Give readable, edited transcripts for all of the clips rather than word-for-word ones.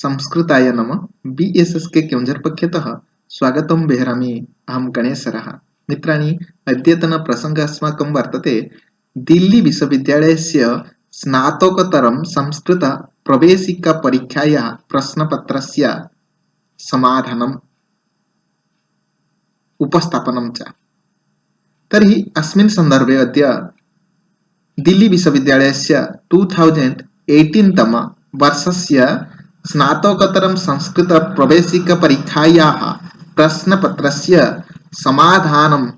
संस्कृताय नमः। BSSK केवंझर पक्षतः स्वागतं बेहरामि। अहं गणेशरः। मित्राणि, अद्यतनप्रसङ्गः अस्माकं वर्तते दिल्ली विश्वविद्यालयस्य स्नातकोत्तरं संस्कृतप्रवेशिकापरीक्षायाः प्रश्नपत्रस्य समाधानम् उपस्थापनं च। तर्हि अस्मिन् सन्दर्भे अद्य दिल्ली विश्वविद्यालयस्य 2018 तम वर्षस्य स्नातकोत्तरं संस्कृतप्रवेशिकपरीक्षायाः प्रश्नपत्रस्य समाधानम्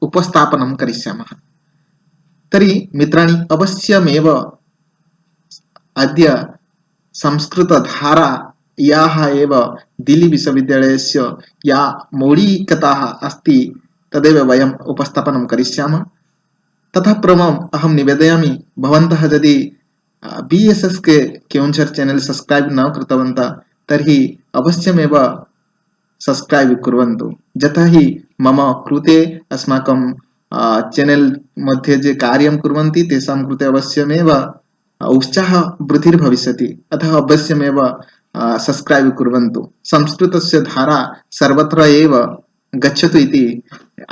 उपस्थापनं करिष्यामः। तर्हि मित्राणि, अवश्यमेव अद्य संस्कृतधारायाः एव दिल्ली विश्वविद्यालयस्य या मौलिकताः अस्ति तदेव वयम् उपस्थापनं करिष्यामः। ततः पूर्वम् अहं निवेदयामि, भवन्तः यदि BSSK केवंझर चैनल सब्सक्राइब न कृतवन्तः तर्हि अवश्यमेव सब्सक्राइब कुर्वन्तु, यतः हि मम कृते अस्माकं चैनल मध्ये जे कार्यं कुर्वन्ति तेषां कृते अवश्यमेव उत्साह वृद्धिर्भविष्यति। अतः अवश्यमेव सब्सक्राइब कुर्वन्तु। संस्कृतस्य धारा सर्वत्र एव गच्छतु इति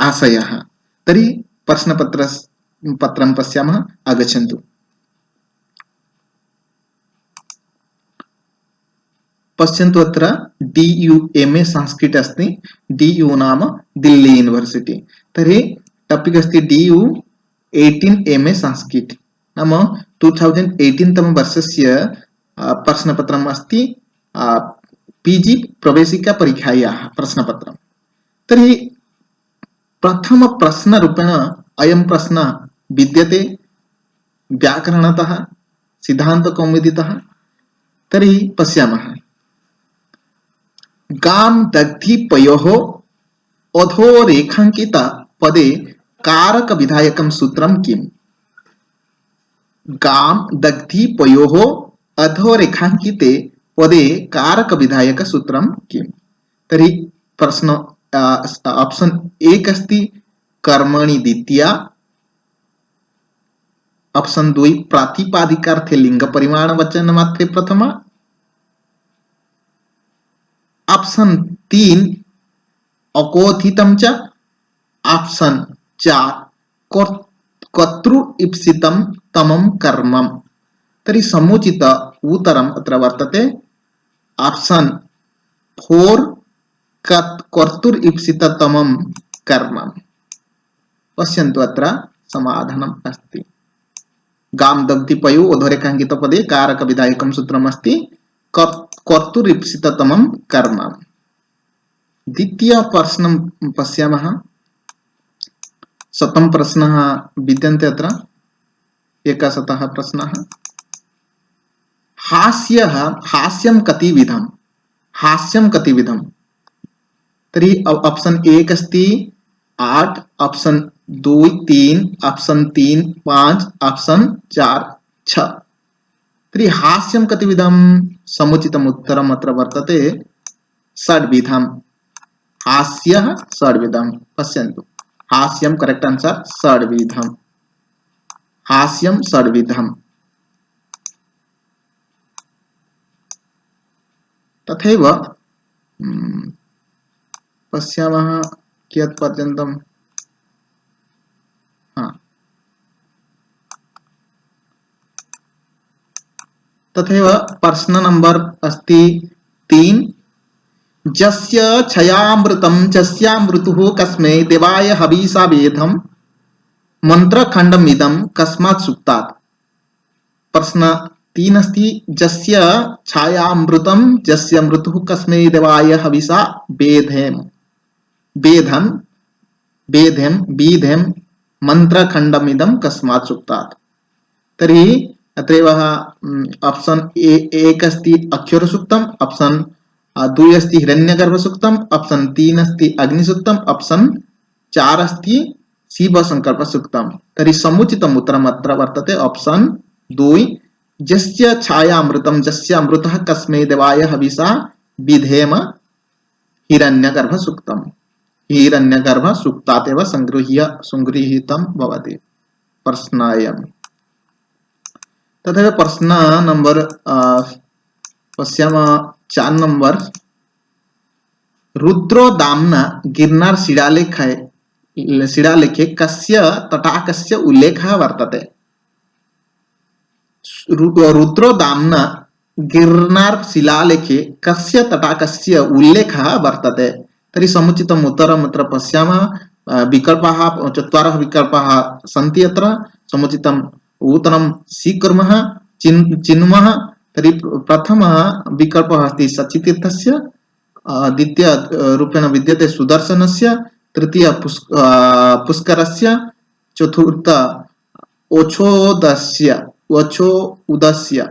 आशयः। तर्हि प्रश्नपत्रं पश्यामः, आगच्छन्तु। पश्यन्तु, अत्र DU MA संस्कृत अस्ति। DU नाम दिल्ली यूनिवर्सिटी। तर्हि टॉपिक अस्ति DU 18 MA संस्कृत नाम 2018 तम वर्षस्य प्रश्नपत्रम् अस्ति। PG प्रवेशिकापरीक्षायाः प्रश्नपत्रम्। तर्हि प्रथमप्रश्नरूपेण अयं प्रश्नः विद्यते व्याकरणतः, सिद्धान्तकौमुदीतः। तर्हि पश्यामः। गां दग्धिपयोः अधोरेखाङ्कित पदे कारकविधायकं सूत्रं किम्? गां दग्धिपयोः अधोरेखाङ्किते पदे कारकविधायकसूत्रं किम्? तर्हि प्रश्न ऑप्शन 1 अस्ति कर्मणि द्वितीया, ऑप्शन 2 प्रातिपदिकार्थे लिङ्गपरिमाणवचनमात्रे प्रथमा, ऑप्शन 3 अकोथितं च, ऑप्शन 4 कर्तृईप्सितं तमं कर्मम्। तर्हि समुचित उत्तरम् अत्र वर्तते ऑप्शन 4 कर्तृईप्सिततमं कर्मम्। पश्यन्तु, अत्र समाधानम् अस्ति। गां दग्धिपयोः अधोरेखाङ्कितपदे कारकविधायकं सूत्रम् अस्ति कर्तृईप्सिततमं कर्मम्। द्वितीय प्रश्नं पश्यामः। शतं प्रश्नः विद्यन्ते अत्र। एकशतः प्रश्नः। हास्यं कतिविधम्? हास्यं कतिविधम्? तर्हि ऑप्शन 1 अस्ति 8, ऑप्शन 2 3, ऑप्शन 3 5, ऑप्शन 4 6। तर्हि हास्यं कतिविधम्? समुचितम् उत्तरम् अत्र वर्तते षड्विधम्। हास्यः षड्विधम्। पश्यन्तु, हास्यं करेक्ट आंसर षड्विधम्। हास्यं षड्विधम्। तथैव पश्यामः कियत् पर्यन्तं। तथैव प्रश्न नंबर अस्ति 3। जस्य छयामृतं जस्यामृतुः कस्मै देवाय हविषा वेधं मंत्रखण्डमिदं कस्मात् सूक्तात्? प्रश्न 3 अस्ति जस्य छायामृतं जस्यामृतुः कस्मै देवाय हविषा वेधं मंत्रखण्डमिदं कस्मात् सूक्तात्? तर्हि अत्रैव ऑप्शन 1 अस्ति अक्षरसूक्तम्, ऑप्शन 2 अस्ति हिरण्यगर्भसूक्तम्, ऑप्शन 3 अस्ति अग्निसूक्तम्, ऑप्शन 4 अस्ति शिवसंकल्पसूक्तम्। तर्हि समुचितम् उत्तरम् अत्र वर्तते ऑप्शन 2 जस्य छायामृतं जस्यामृतः कस्मै देवाय हविषा विधेम हिरण्यगर्भसूक्तम्। हिरण्यगर्भसूक्तात् एव संगृहीतं भवति प्रश्नायम्। तथैव प्रश्न नंबर पश्यामः 4 नंबर रुद्रो दाम्ना गिरनार शिलालेखे कस्य तटाकस्य उल्लेखः वर्तते। रुद्रो दाम्ना गिरनार शिलालेखे कस्य तटाकस्य उल्लेखः वर्तते। तर्हि समुचितम् उत्तरम् अत्र पश्यामः। विकल्पाः 4 विकल्पाः सन्ति। अत्र समुचितम् उत्तरं स्वीकुर्मः, चिनुमः। तर्हि प्रथमः विकल्पः अस्ति शचीतीर्थस्य, द्वितीय रूपेण विद्यते सुदर्शनस्य, तृतीय पुष्करस्य, चतुर्थ ओछोउदस्य।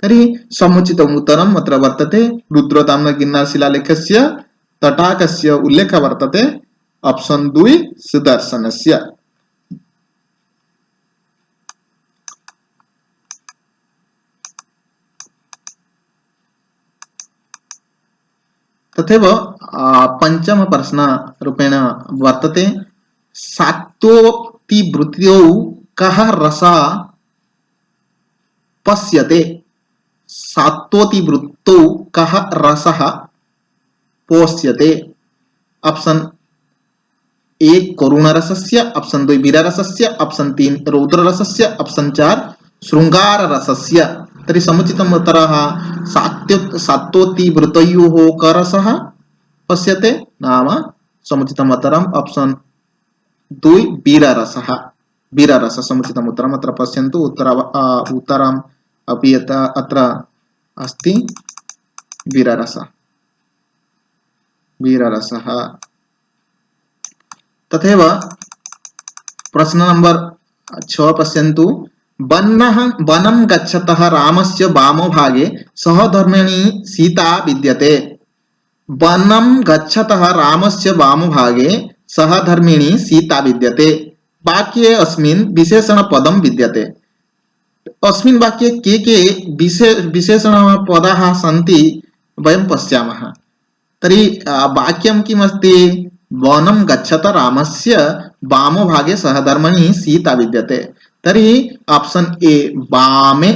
तर्हि समुचितम् उत्तरम् अत्र वर्तते रुद्रदाम्ना गिरनार शिलालेखस्य तटाकस्य उल्लेखः वर्तते ऑप्शन 2 सुदर्शनस्य। तथैव पंचम प्रश्न रूपेण वर्तते सात्वतिवृत्तौ कः रसः पश्यते। सात्वतिवृत्तौ कः रसः पश्यते। ऑप्शन 1 करुणरसस्य, ऑप्शन 2 वीररसस्य, ऑप्शन 3 रौद्ररसस्य, ऑप्शन 4 शृंगाररसस्य। तर्हि समुचितम् उत्तरः सात्वतिवृत्तयोः कः रसः पश्यते नाम समुचितम् उत्तरम् ऑप्शन 2 वीररसः। वीररस समुचितम् उत्तरम्। अत्र पश्यन्तु उत्तरम् अपि अत्र अस्ति वीररसः। वीररसः। तथैव प्रश्न नंबर 6 पश्यन्तु वनं गच्छतः रामस्य वामभागे सहधर्मिणी सीता विद्यते। वनं गच्छतः रामस्य वामभागे सहधर्मिणी सीता विद्यते। वाक्ये अस्मिन् विशेषणपदं विद्यते। अस्मिन् वाक्ये के विशेषणपदाः सन्ति वयं पश्यामः। तर्हि वाक्यं किमस्ति? वनं गच्छत रामस्य वामभागे सहधर्मिणी सीता विद्यते। तर्हि ऑप्शन ए वामे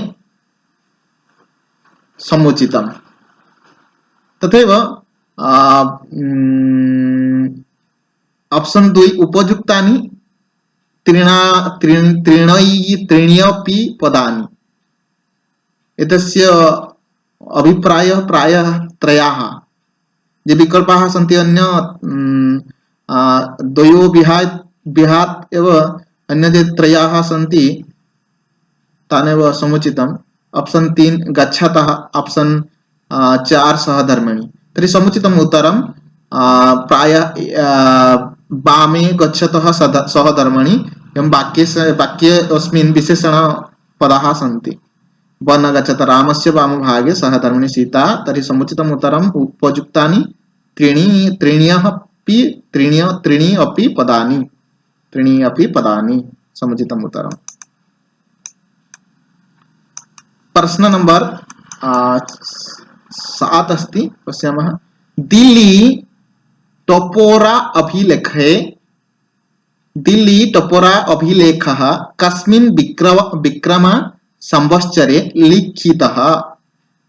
समुचितम्। तथैव ऑप्शन 2 उपयुक्तानि त्रीण्यपि पदानि। एतस्य अभिप्रायः प्रायः त्रयाः। ये विकल्पाः सन्ति अन्य द्वयो विहात् एव अन्य ये त्रयाः सन्ति तानेव समुचितम्। Option 3 गच्छतः, option 4 सहधर्मिणी। तर्हि समुचितम् उत्तरं प्रायः वामे गच्छतः सहधर्मिणी एवं वाक्ये अस्मिन् विशेषणपदाः सन्ति। वन गच्छत रामस्य वामभागे सहधर्मिणी सीता। तर्हि समुचितम् उत्तरम् उपयुक्तानि त्रीणि अपि पदानि। त्रीणि अपि पदानि समुचितम् उत्तरम्। प्रश्न नंबर 7 अस्ति, पश्यामः। दिल्ली टपोरा अभिलेखः कस्मिन् विक्रम संवत्सरे लिखितः।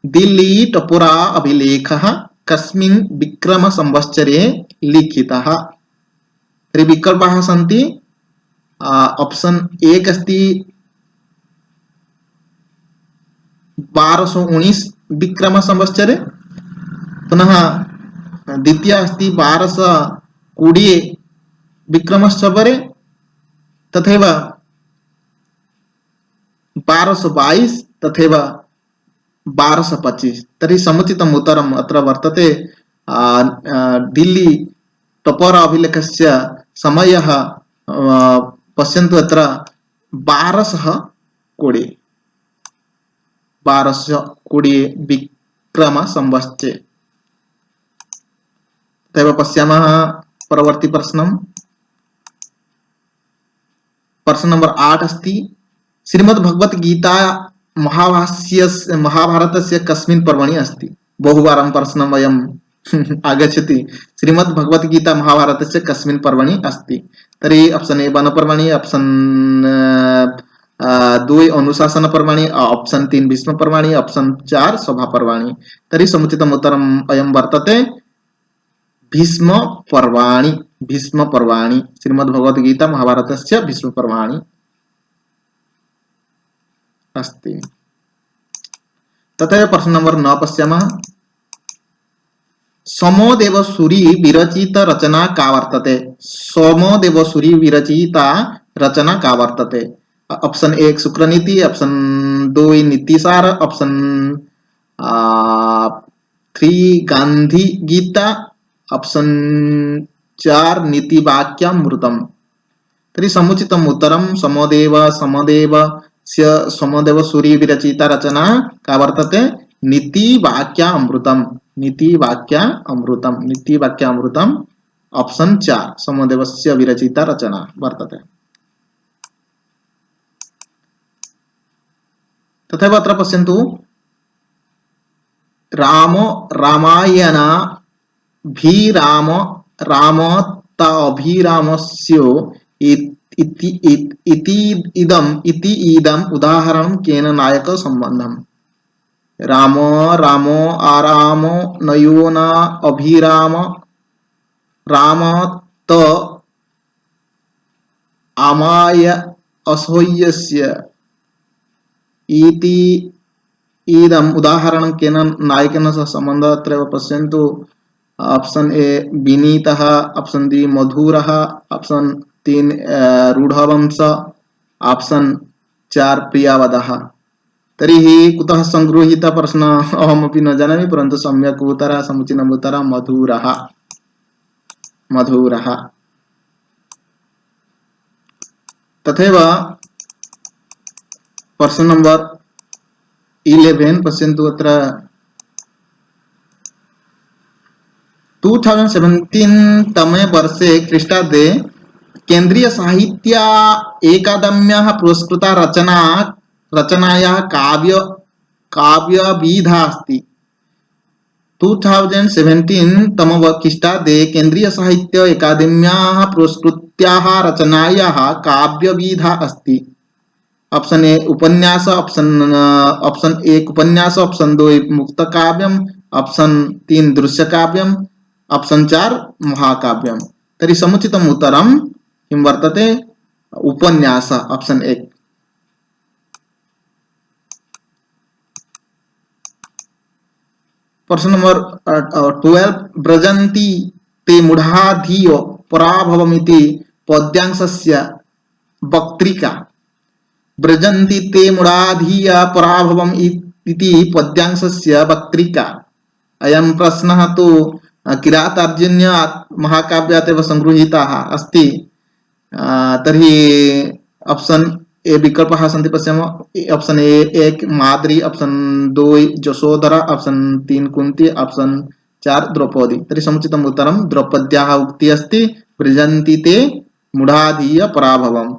दिल्ली टपोरा अभिलेखः कस्मिन् विक्रम संवत्सरे लिखितः। तर्हि विकल्पाः सन्ति। ऑप्शन 1 अस्ति 1219 विक्रम संवत्सरे, पुनः द्वितीय अस्ति 1220 विक्रम संवत्सरे, तथैव 1222 तथैव 1225। तर्हि समुचितम् उत्तरम् अत्र वर्तते दिल्ली टपोरा अभिलेखस्य समयः पश्यन्तु अत्र 1220 विक्रम संवत्सरे। तथैव पश्यामः परवर्ती प्रश्नम्। प्रश्न नंबर 8 अस्ति श्रीमद्भगवद्गीता महाभारतस्य कस्मिन् पर्वणि अस्ति। बहुवारं प्रश्नं वयं आगच्छति। श्रीमद्भगवद्गीता महाभारतस्य कस्मिन् पर्वणि अस्ति? तर्हि ऑप्शन ए वनपर्वणि, ऑप्शन 2 अनुशासनपर्वाणि, ऑप्शन 3 भीष्मपर्वाणि, ऑप्शन 4 सभापर्वाणि। तर्हि समुचितम् उत्तरम् अयं वर्तते भीष्मपर्वाणि। भीष्मपर्वाणि श्रीमद्भगवद्गीता महाभारतस्य भीष्मपर्वाणि अस्ति। तथैव प्रश्न नंबर 9 पश्यामः। सोमदेवसूरि विरचित रचना का वर्तते? सोमदेवसूरि विरचिता रचना का वर्तते? Option 1 Shukraniti, option 2 Nitisara, option 3 Gandhi Gita, option 4 नीतिवाक्यामृतम्। तर्हि समुचितम् उत्तरं सोमदेवसूरि विरचिता रचना का वर्तते? नीतिवाक्यामृतम्। नीतिवाक्यामृतम्। नीतिवाक्यामृतम् ऑप्शन 4 सोमदेवस्य विरचिता रचना वर्तते। तथैव अत्र पश्यन्तु रामायणाभिराम रामताभिरामस्य इति इदम् उदाहरणं केन नायक संबंधम्? रामो आराम नयो न अभिराम राम त आमाय असह्यस्य इति इदम् उदाहरणं केन नायकेन सह संबन्धः? अत्रैव पश्यन्तु ऑप्शन ए विनीतः, ऑप्शन 2 मधुरः, ऑप्शन 3 रूढवंश, ऑप्शन 4 प्रियावदः। तर्हि कुतः संगृहीतः प्रश्न अहमपि न जानामि, परन्तु सम्यक् उत्तरः समुचितम् उत्तरं मधुरः। मधुरः। तथैव प्रश्न नंबर 11 पश्यन्तु। अत्र 2017 तमे वर्षे ख्रीष्टाब्दे केन्द्रीय साहित्य अकादम्याः पुरस्कृता रचनायाः काव्यविधा अस्ति। 2017 तमख्रीष्टाब्दे केन्द्रीय साहित्य अकादम्याः पुरस्कृत्याः रचनायाः काव्यविधा अस्ति। ऑप्शन ए उपन्यास, ऑप्शन 1 उपन्यास, ऑप्शन 2 मुक्तकाव्यम, ऑप्शन 3 दृश्यकाव्यम, ऑप्शन 4 महाकाव्यम। तर्हि समुचितम् उत्तरं किं वर्तते? उपन्यास, ऑप्शन 1। प्रश्न नंबर 12 व्रजन्ति ते मूढ़ा धियो पराभवमिति पद्यांशस्य वक्तृका। व्रजन्ति ते मूढ़ा धिया पराभवम् इति पद्यांशस्य वक्तृका। अयं प्रश्नः तु किरातार्जुन्य महाकाव्यात् एव संगृहीतः अस्ति। तर्हि ऑप्शन ए विकल्पाः सन्ति, पश्यामः। Option A 1 Madri, option 2 Yashodhara, option 3 Kunti, option 4 Draupadi. तर्हि समुचितम् उत्तरं द्रौपद्याः उक्तिः अस्ति व्रजन्ति ते मूढ़ा धिया पराभवम्।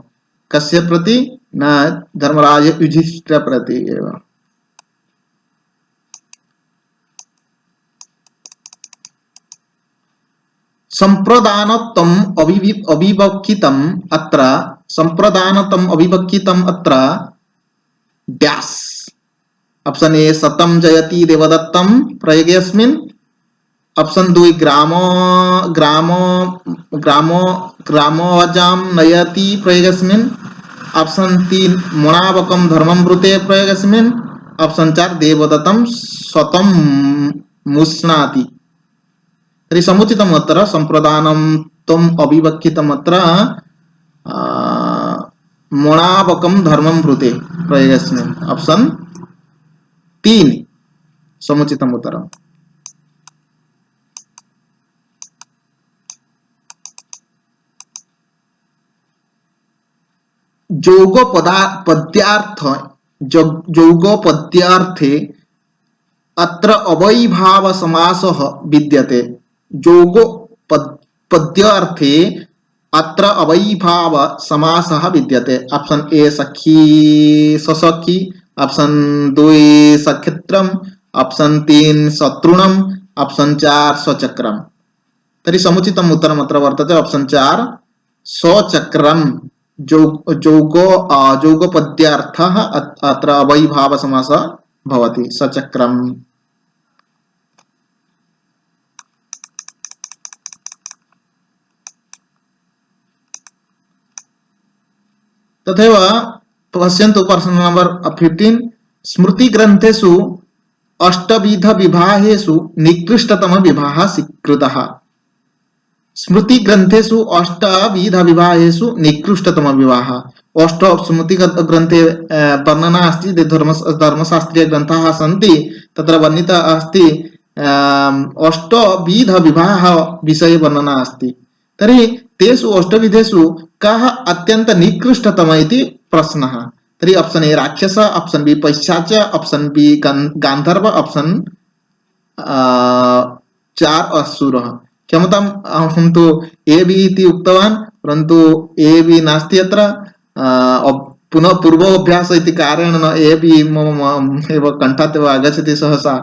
कस्य प्रति? न धर्मराज युधिष्ठिर प्रति एव। संप्रदानत्वम् अविवक्षितम् अत्र डैश। ऑप्शन ए सतं जयति देवदत्तं प्रयोगेऽस्मिन्, ऑप्शन 2 ग्रामोऽजां नयति प्रयोगेऽस्मिन्, ऑप्शन 3 मणावकं धर्ममृते प्रयोगेऽस्मिन्, ऑप्शन 4 देवदत्तं सतं मुष्णाति। तर्हि समुचितम् उत्तरं संप्रदानत्वम् अविवक्षितम् अत्र मणावकं धर्ममृते प्रयोगेऽस्मिन्, ऑप्शन 3 समुचितम् उत्तरम्। जोगपद्यार्थे अत्र अवैभाव समासः विद्यते। जोगपद्यार्थे अत्र अवैभाव समासः विद्यते। ऑप्शन ए सखी ससखी, ऑप्शन 2 सखित्रम, ऑप्शन 3 शत्रुणम, ऑप्शन 4 स्वचक्रम। तर्हि समुचितम् उत्तरम् अत्र वर्तते ऑप्शन 4 स्वचक्रम। जौगपद्यार्थः अत्र अवैभावसमासः भवति सचक्रम्। तथैव पश्यन्तु प्रश्न नंबर 15 स्मृतिग्रन्थेषु अष्टविध विवाहेषु निकृष्टतम विवाहः स्वीकृतः। स्मृति ग्रंथेषु अष्टविध विवाहेषु निकृष्टतम विवाह अष्ट स्मृति ग्रंथे वर्णना अस्ति धर्मशास्त्रीय ग्रंथाः सन्ति तत्र वर्णित अस्ति अष्टविध विवाह विषये वर्णना अस्ति। तर्हि तेषु अष्टविधेषु कः अत्यंत निकृष्टतम इति प्रश्नः। तर्हि ऑप्शन ए राक्षस, ऑप्शन बी पैशाच, ऑप्शन बी गांधर्व, ऑप्शन 4 असुरः। क्षमतां अहं तु ए बी इति उक्तवान् परन्तु ए बी नास्ति अत्र पुनः पूर्वाभ्यास इति कारणेन ए बी मम एव कण्ठात् एव आगच्छति सहसा,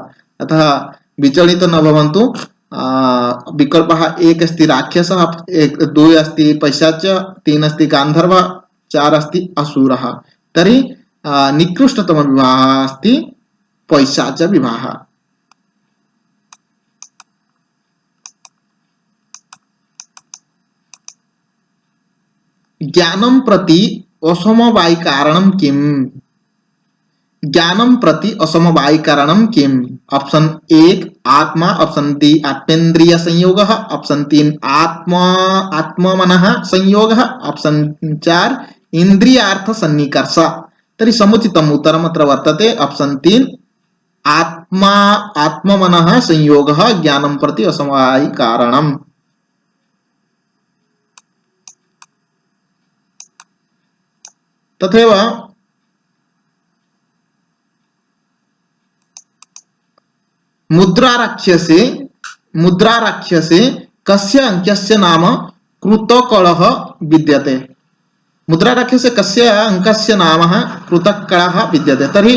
अतः विचलित न भवन्तु। विकल्पः 1 अस्ति राक्षसः, 2 अस्ति पैशाच, 3 अस्ति गान्धर्व, 4 अस्ति असुरः। तर्हि निकृष्टतम विवाहः अस्ति पैशाच विवाहः। ज्ञानं प्रति असमवायि कारणं किम्? ज्ञानं प्रति असमवायि कारणं किम्? ऑप्शन 1 आत्मा, ऑप्शन 2 आत्मेन्द्रिय संयोगः, ऑप्शन 3 आत्ममनः संयोगः, ऑप्शन 4 इंद्रियार्थ सन्निकर्ष। तर्हि समुचितम् उत्तरम् अत्र वर्तते ऑप्शन 3 आत्ममनः संयोगः ज्ञानं प्रति असमवायि कारणम्। तथैव मुद्राराक्षसे कस्य अंकस्य नाम कृतकलः विद्यते? मुद्राराक्षसे कस्य अंकस्य नाम कृतकलः विद्यते? तर्हि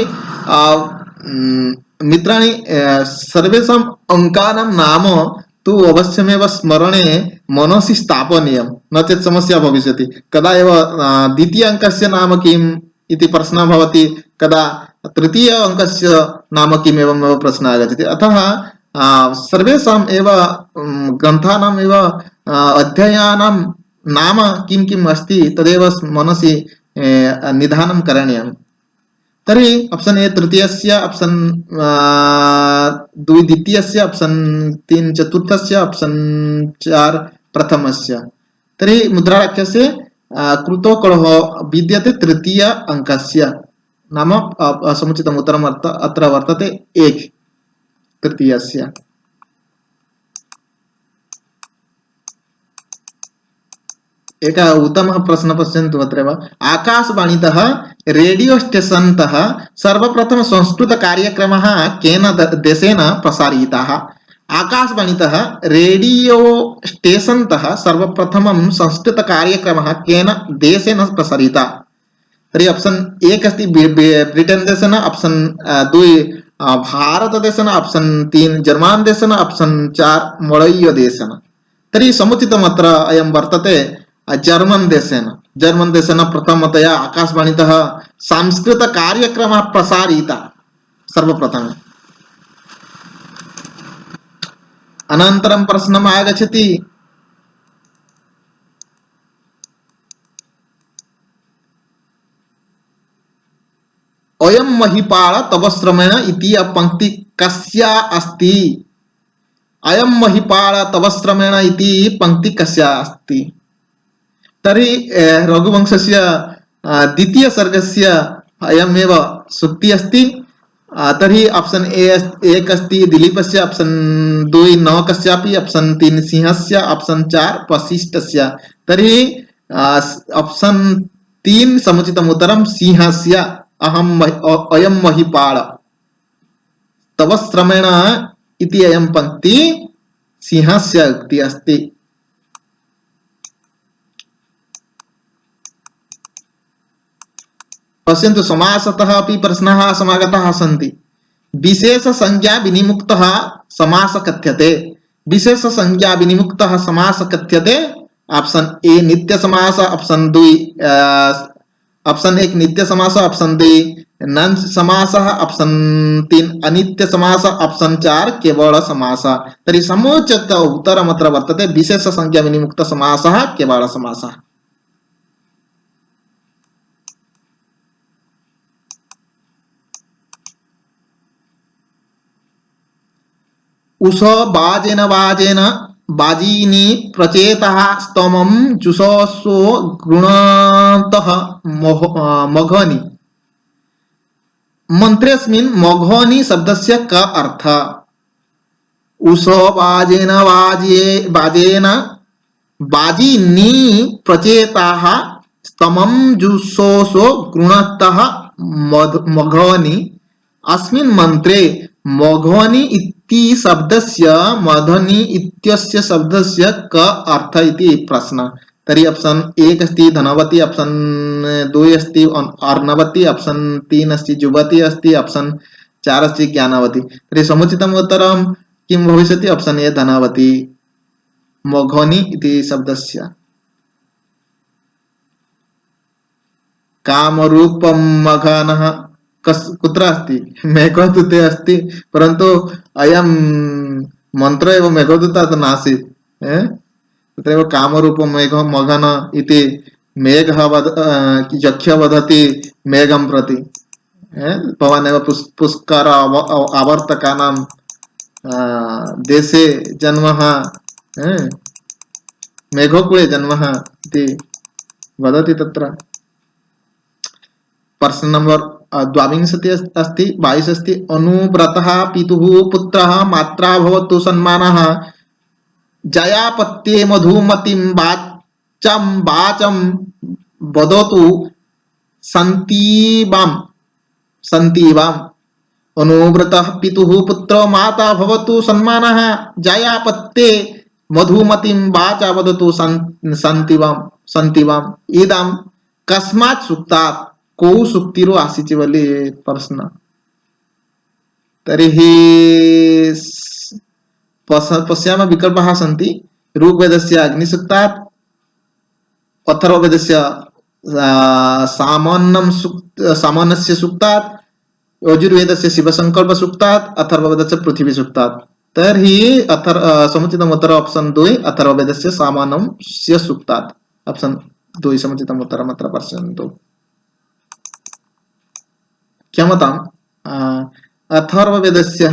मित्राणि सर्वेषां अंकानां नाम तु अवश्यमेव स्मरणे मनसि स्थापनीयं, न चेत् समस्या भविष्यति। कदा एव द्वितीय अंकस्य नाम किम् इति प्रश्नः भवति, कदा तृतीय अंकस्य नाम किम् एवमेव प्रश्नः आगच्छति। अतः सर्वेषाम् एव ग्रन्थानाम् एव अध्यायानां नाम किं किम् अस्ति तदेव मनसि निधानं करणीयम्। तर्हि ऑप्शन ए तृतीयस्य, ऑप्शन 2 द्वितीयस्य, ऑप्शन 3 चतुर्थस्य, ऑप्शन 4 प्रथमस्य। तर्हि मुद्राराक्षसे कृतकलः विद्यते तृतीय अंकस्य नाम समुचितम् उत्तरम् अत्र वर्तते 1 तृतीयस्य। एक उत्तमः प्रश्नः पश्यन्तु अत्रैव आकाशवाणीतः रेडियो स्टेशनतः सर्वप्रथम संस्कृत कार्यक्रमः केन देशेन प्रसारितः? आकाशवाणीतः रेडियो स्टेशनतः सर्वप्रथमं संस्कृत कार्यक्रमः केन देशेन प्रसारितः? तर्हि ऑप्शन 1 अस्ति ब्रिटेन देशेन, ऑप्शन 2 भारत देशेन, ऑप्शन 3 जर्मन देशेन, ऑप्शन 4 मलय देशेन। तर्हि समुचितम् अत्र अयं वर्तते जर्मन देशेन प्रथमतया आकाशवाणीतः संस्कृत कार्यक्रमः प्रसारितः सर्वप्रथमम्। अनन्तरं प्रश्नम् आगच्छति अयं महिपाल तव श्रमेण इति पंक्ति कस्या अस्ति? अयं महिपाल तव श्रमेण इति पंक्ति कस्या अस्ति? तर्हि रघुवंशस्य द्वितीय सर्गस्य अयमेव सूक्तिः अस्ति। तर्हि ऑप्शन ए 1 अस्ति दिलीपस्य, ऑप्शन 2 नवकस्यापि, ऑप्शन 3 सिंहस्य, ऑप्शन 4 वसिष्ठस्य। तर्हि ऑप्शन 3 समुचितम् उत्तरं सिंहस्य। अयं महिपाल तव श्रमेण इति अयं पंक्ति सिंहस्य उक्तिः अस्ति। पश्यन्तु समासतः अपि प्रश्नाः समागताः सन्ति। विशेष संज्ञा विनिमुक्तः समास कथ्यते। विशेष संज्ञा विनिमुक्तः समास कथ्यते ऑप्शन ए नित्य समास, ऑप्शन दुई ऑप्शन एक नित्य समास, ऑप्शन दुई नञ् समास, ऑप्शन तीन अनित्य समास, ऑप्शन चार केवल समास। तर्हि समुचित उत्तरमत्र वर्तते विशेषसंज्ञाविनिमुक्तसमासः केवल समासः। उष बाजेन वाजेन बाजीनि प्रचेतः स्तमं जुषसो गृणन्तः मघनि। मन्त्रेऽस्मिन् मघनि शब्दस्य क अर्थः? उष बाजेन बाजेन बाजीनि प्रचेताः स्तमं जुषसो गृणन्तः मघनि। अस्मिन् मन्त्रे मघनि इति शब्दस्य मघनि इत्यस्य शब्दस्य क अर्थ इति प्रश्न। तर्हि ऑप्शन एक अस्ति धनवती, ऑप्शन द्वे अस्ति अर्णवती, ऑप्शन तीन अस्ति जुवती अस्ति, ऑप्शन चार अस्ति ज्ञानवती। तर्हि समुचितम् उत्तरं किं भविष्यति? ऑप्शन ए धनवती मघनि इति शब्दस्य। कामरूपं मघनः कुत्र अस्ति? मेघदूते अस्ति, परन्तु अयं मन्त्र एव मेघदूतात् नासीत्। तत्रैव कामरूपं मघन इति मेघः यक्ष्य वदति मेघं प्रति। भवान् एव पुष्कर आवर्तकानां देशे जन्मः, मेघकुले जन्मः इति वदति तत्र। प्रश्न नंबर द्वाविंशति अस्ति 22 अस्ति अनुव्रतः पितुः पुत्रः मात्रा भवतु सन्मानः जयापत्ये मधुमतिं वाचं वदतु सन्तीवाम्। अनुव्रतः पितुः पुत्रो माता भवतु सन्मानः जयापत्ये मधुमतिं वाचा वदतु सन्तीवाम्। इदं कस्मात् सूक्तात् को सूक्तिरो आसीत् बोली प्रश्न। तर्हि पश्यामः विकल्पाः सन्ति ऋग्वेदस्य अग्निसूक्तात्, अथर्ववेदस्य सामान्यस्य सूक्तात्, यजुर्वेदस्य शिवसङ्कल्पसूक्तात्, अथर्ववेदस्य पृथ्वीसूक्तात्। तर्हि समुचितम् उत्तरम् ऑप्शन 2 अथर्ववेदस्य सामान्यस्य सूक्तात्। ऑप्शन 2 समुचितम् उत्तरम् अत्र पश्यन्तु। क्षम्यताम्, अथर्ववेदस्य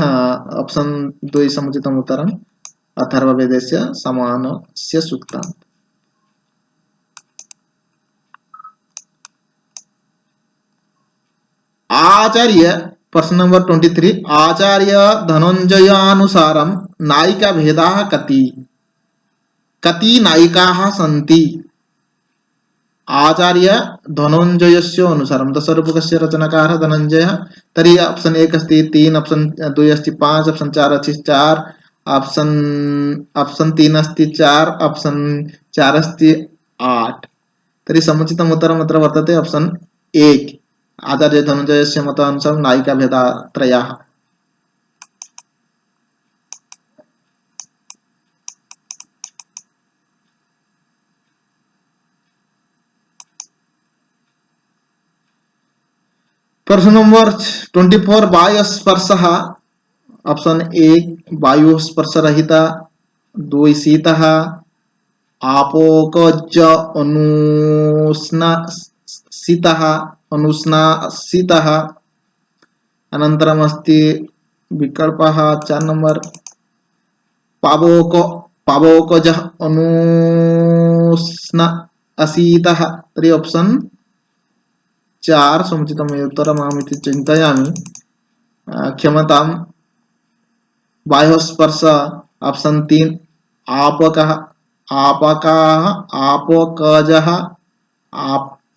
ऑप्शन 2 समुचितम् उत्तरम् अथर्ववेदस्य सामान्यस्य सूक्तात्। आचार्य प्रश्न नंबर 23 आचार्य धनञ्जयानुसारं नायिका भेदाः कति नायिकाः सन्ति? आचार्य धनञ्जयस्य अनुसारं दशरूपकस्य रचनाकारः धनञ्जयः। तर्हि ऑप्शन 1 अस्ति 3, ऑप्शन 2 अस्ति 5, ऑप्शन 4 अस्ति 4, ऑप्शन 3 अस्ति 4, ऑप्शन 4 अस्ति 8। तर्हि समुचितम् उत्तरम् अत्र वर्तते ऑप्शन 1 आचार्य धनञ्जयस्य मतानुसारं नायिका भेदा त्रयः। प्रश्न नंबर 24 वायुस्पर्शः। ऑप्शन 1 वायुस्पर्श रहिता, 2 शीतः, आपोकज अनुष्णासितः। अनन्तरम् अस्ति विकल्पः 4 नंबर पावोकजः अनुष्णासितः। तर्हि ऑप्शन 4 समुचितम् उत्तरम् अहमिति चिन्तयामि। क्षम्यताम्, वायुस्पर्श ऑप्शन 3 आपकः आपोकजः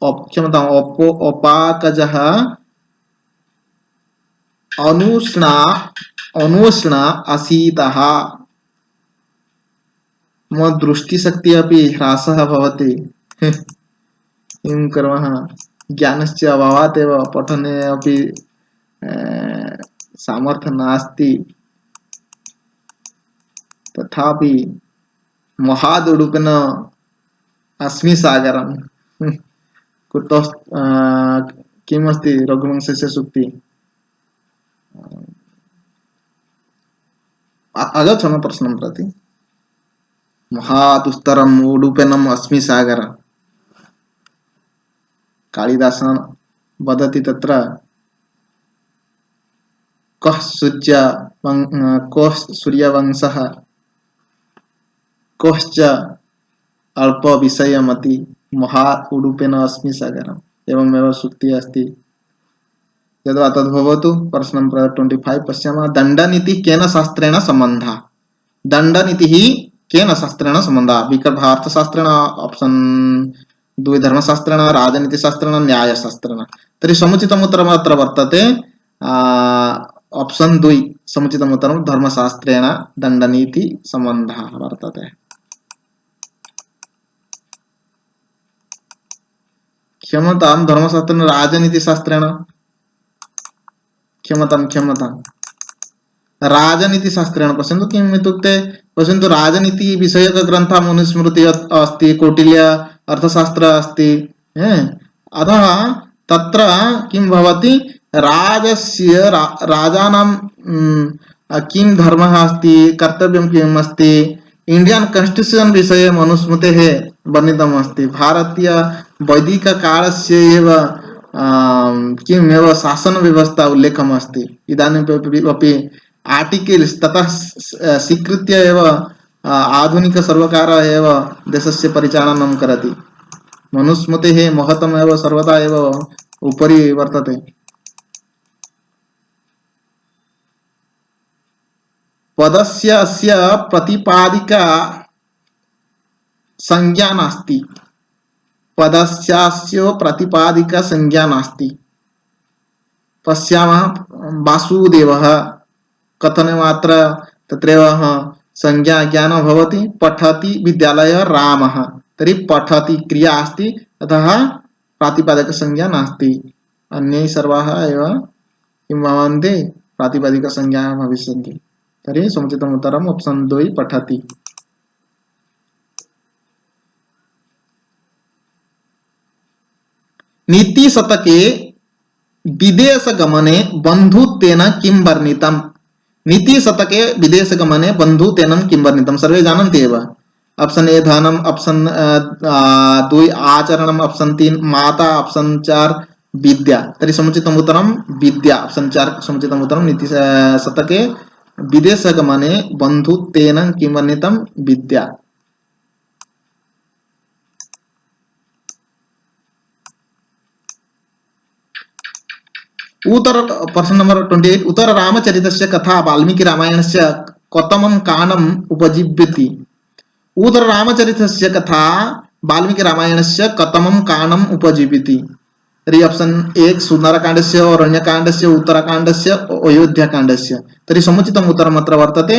क्षम्यताम् अपाकजः अनुष्ण असीतः। मम दृष्टिशक्ति अपि ह्रासः भवति। किं कुर्मः, ज्ञानस्य अभावात् एव पठने अपि सामर्थ्यं नास्ति। तथापि महादुडुकेन अस्मि सागरं कुतो किमस्ति रघुवंशस्य सूक्ति आगच्छामः प्रश्नं प्रति महादुस्तरम् उडुपेनम् अस्मि सागर कालिदासः वदति तत्र कः सूर्यवंशः कश्च अल्पविषयमति महा उडुपेन अस्मि सागरम् एवमेव सूक्तिः अस्ति यद्वा तद्भवतु प्रश्नं 25 पश्यामः दण्डनीतिः केन शास्त्रेण सम्बन्धः दण्डनीतिः केन शास्त्रेण सम्बन्धः विकल्पार्थशास्त्रेण ऑप्शन 2 धर्मशास्त्रेण राजनीतिशास्त्रेण न्यायशास्त्रेण तर्हि समुचितम् उत्तरम् अत्र वर्तते ऑप्शन 2 समुचितम् उत्तरं धर्मशास्त्रेण दण्डनीति सम्बन्धः वर्तते क्षमतां धर्मशास्त्रेण राजनीतिशास्त्रेण क्षमतां राजनीतिशास्त्रेण पश्यन्तु किम् इत्युक्ते पश्यन्तु राजनीतिविषयकग्रन्थः मनुस्मृतिः अस्ति कौटिल्य अर्थशास्त्र अस्ति अतः तत्र किं भवति राजस्य राजानां किं धर्मः अस्ति कर्तव्यं किम् अस्ति इंडियन कॉन्स्टिट्यूशन विषये मनुस्मृतेः वर्णितम् अस्ति भारतीय वैदिककालस्य एव किमेव शासनव्यवस्था उल्लेखम् अस्ति इदानीमपि आर्टिकल्स् ततः स्वीकृत्य एव आधुनिकसर्वकारः एव देशस्य परिचालनं करोति मनुस्मृतेः महत्त्वम् एव सर्वदा एव उपरि वर्तते पदस्य अस्य प्रतिपादिका संज्ञा नास्ति पदस्यास्य प्रतिपादिका संज्ञा नास्ति पश्यामः वासुदेवः कथने मात्र तत्रैव संज्ञा ज्ञानं भवति पठति विद्यालय रामः तर्हि पठति क्रिया अस्ति अतः प्रातिपदिक संज्ञा नास्ति अन्ये सर्वाः एव किं भवन्ति प्रातिपदिक संज्ञाः भविष्यन्ति तर्हि समुचितम् उत्तरम् ऑप्शन 2 पठति नीति शतके विदेश गमने बन्धुत्वेन किं वर्णितम् नीति शतके विदेश गमने बन्धुत्वेन किं वर्णितम् सर्वे जानन्ति एव option A Dhanam option 2 आचरणम option 3 माता ऑप्शन 4 विद्या तर्हि समुचितम् उत्तरं विद्या ऑप्शन 4 समुचितम् उत्तरं नीति शतके विदेश गमने बन्धुत्वेन किं वर्णितं विद्या उत्तर प्रश्न नंबर 28 उत्तर रामचरितस्य कथा वाल्मीकि रामायणस्य कतमं काण्डम् उपजीव्यति उत्तर रामचरितस्य कथा वाल्मीकि रामायणस्य कतमं काण्डम् उपजीव्यति तर्हि ऑप्शन 1 सुन्दरकाण्डस्य अरण्यकाण्डस्य उत्तरकाण्डस्य अयोध्याकाण्डस्य तर्हि समुचितम् उत्तरम् अत्र वर्तते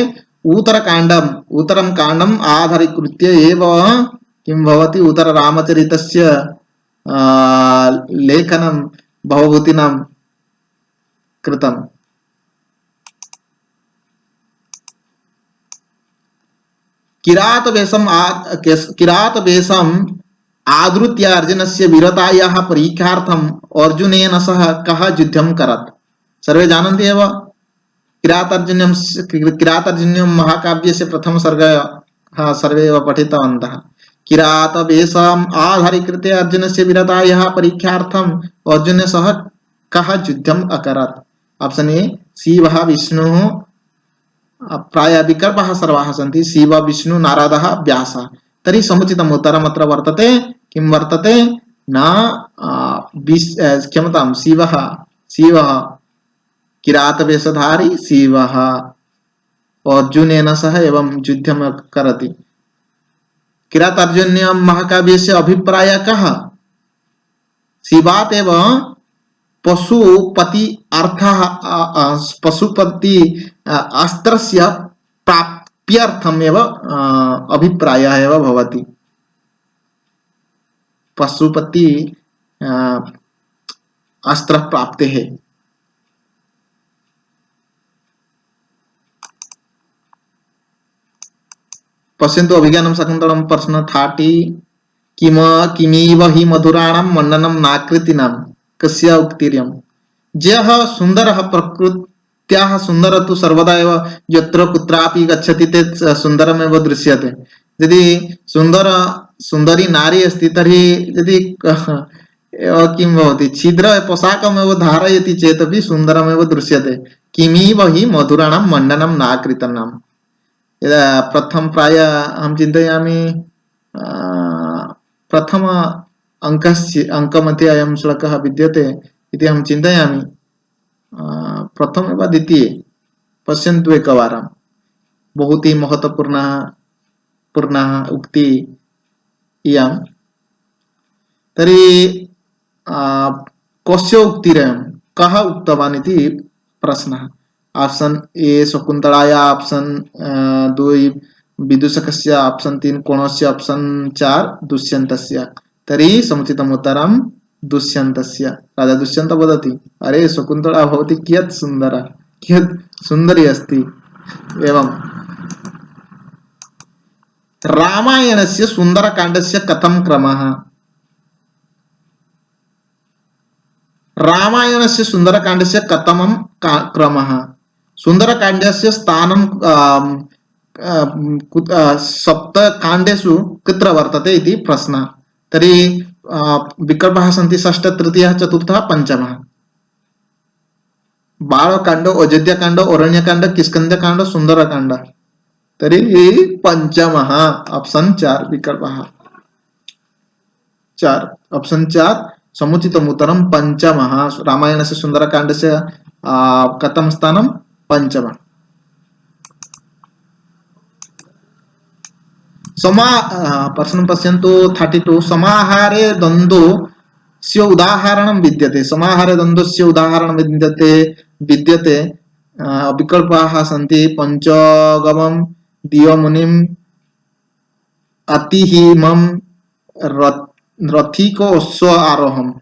उत्तरं काण्डम् आधारीकृत्य एव किं भवति उत्तर रामचरितस्य लेखनं भवभूतिनां कृतम् किरातवेषम् आदृत्य अर्जुनस्य वीरतायाः परीक्षार्थम् अर्जुनेन सह कः युद्धं करत् सर्वे जानन्ति एव किरातार्जुनीयं महाकाव्यस्य प्रथम सर्गः सर्वे एव पठितवन्तः किरातवेषम् आधारीकृत्य अर्जुनस्य वीरतायाः परीक्षार्थम् अर्जुनेन सह कः युद्धम् अकरत् ऑप्शन ए शिवः विष्णुः प्राय विकल्पाः सर्वाः सन्ति शिव विष्णु नारदः व्यासः तर्हि समुचितम् उत्तरम् अत्र वर्तते किं वर्तते न क्षमतां शिवः किरातवेषधारी शिवः अर्जुनेन सह एवं युद्धं करोति किरातार्जुनीयं महाकाव्यस्य अभिप्रायः कः शिवात् एव पशुपति अर्थः पशुपति अस्त्रस्य प्राप्त्यर्थमेव अभिप्रायः एव भवति पशुपति अस्त्र प्राप्तेः पश्यन्तु अभिज्ञानं शाकुन्तलं प्रश्न 30 किम किमीव हि मधुराणां मण्डनं नाकृतीनां कस्य उक्तिर्यम्। यः सुन्दरः प्रकृत्याः सुन्दर तु सर्वदा एव यत्र कुत्रापि गच्छति ते सुन्दरमेव दृश्यते। यदि सुन्दर सुन्दरी नारी अस्ति तर्हि यदि किं भवति छिद्र पोशाकमेव धारयति चेदपि सुन्दरमेव दृश्यते। किमिव हि मधुराणां मण्डनं नाकृतनां। यदा प्रथम प्राय अहं चिन्तयामि प्रथम अंकमध्ये अयं श्लोकः विद्यते इति अहं चिन्तयामि। प्रथम वा द्वितीये पश्यन्तु एकवारं। बहुत ही महत्वपूर्णः उक्ति इयं। तर्हि कस्य उक्तिरयं, कः उक्तवान् इति प्रश्नः। ऑप्शन ए शकुन्तलाया, ऑप्शन 2 विदूषकस्य, ऑप्शन 3 कोणस्य, ऑप्शन 4 दुष्यन्तस्य। तर्हि समुचितम् उत्तरं दुष्यन्तस्य। राजा दुष्यन्त वदति, अरे शकुन्तला भवती कियत् सुन्दरा, कियत् सुन्दरी अस्ति। एवं रामायणस्य सुन्दरकाण्डस्य कथं क्रमः? रामायणस्य सुन्दरकाण्डस्य कथमं क्रमः? सुन्दरकाण्डस्य स्थानं सप्तकाण्डेषु कुत्र वर्तते इति प्रश्नः। तर्हि विकल्पाः सन्ति षष्ठ, तृतीयः, चतुर्थः, पञ्चमः। बालकाण्ड, अयोध्याकाण्ड, अरण्यकाण्ड, किष्किन्धाकाण्ड, सुन्दरकाण्ड। तर्हि पञ्चमः, ऑप्शन 4 विकल्पः 4, ऑप्शन 4 समुचितम् उत्तरं पञ्चमः। रामायणस्य सुन्दरकाण्डस्य कथं स्थानं? पञ्चमः। प्रश्नं पश्यन्तु 32। समाहारे द्वन्द्वस्य उदाहरणं विद्यते। समाहारे द्वन्द्वस्य उदाहरणं विद्यते। विकल्पाः सन्ति पञ्चगमं, दियमुनिम्, अतिहिमं, रथिको अश्व आरोहम्।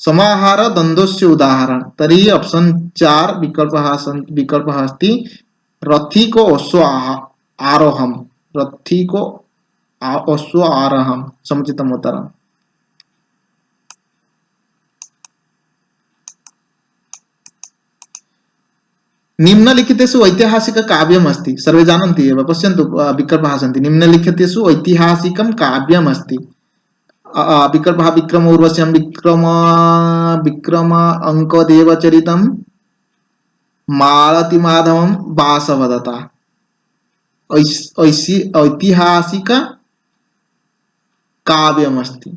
समाहार द्वन्द्वस्य उदाहरण। तर्हि ऑप्शन 4 विकल्पः अस्ति रथिको अश्व आरोहम्। रथिको अश्व आरोहम् समुचितम् उत्तरम्। निम्नलिखितेषु ऐतिहासिक काव्यम् अस्ति। सर्वे जानन्ति एव। पश्यन्तु विकल्पाः सन्ति। निम्नलिखितेषु ऐतिहासिकं काव्यम् अस्ति। विकल्पः विक्रम उर्वश्यं, विक्रम अंकदेवचरितं, मालतीमाधवं, वासवदत्ता। ऐतिहासिक काव्यमस्ति।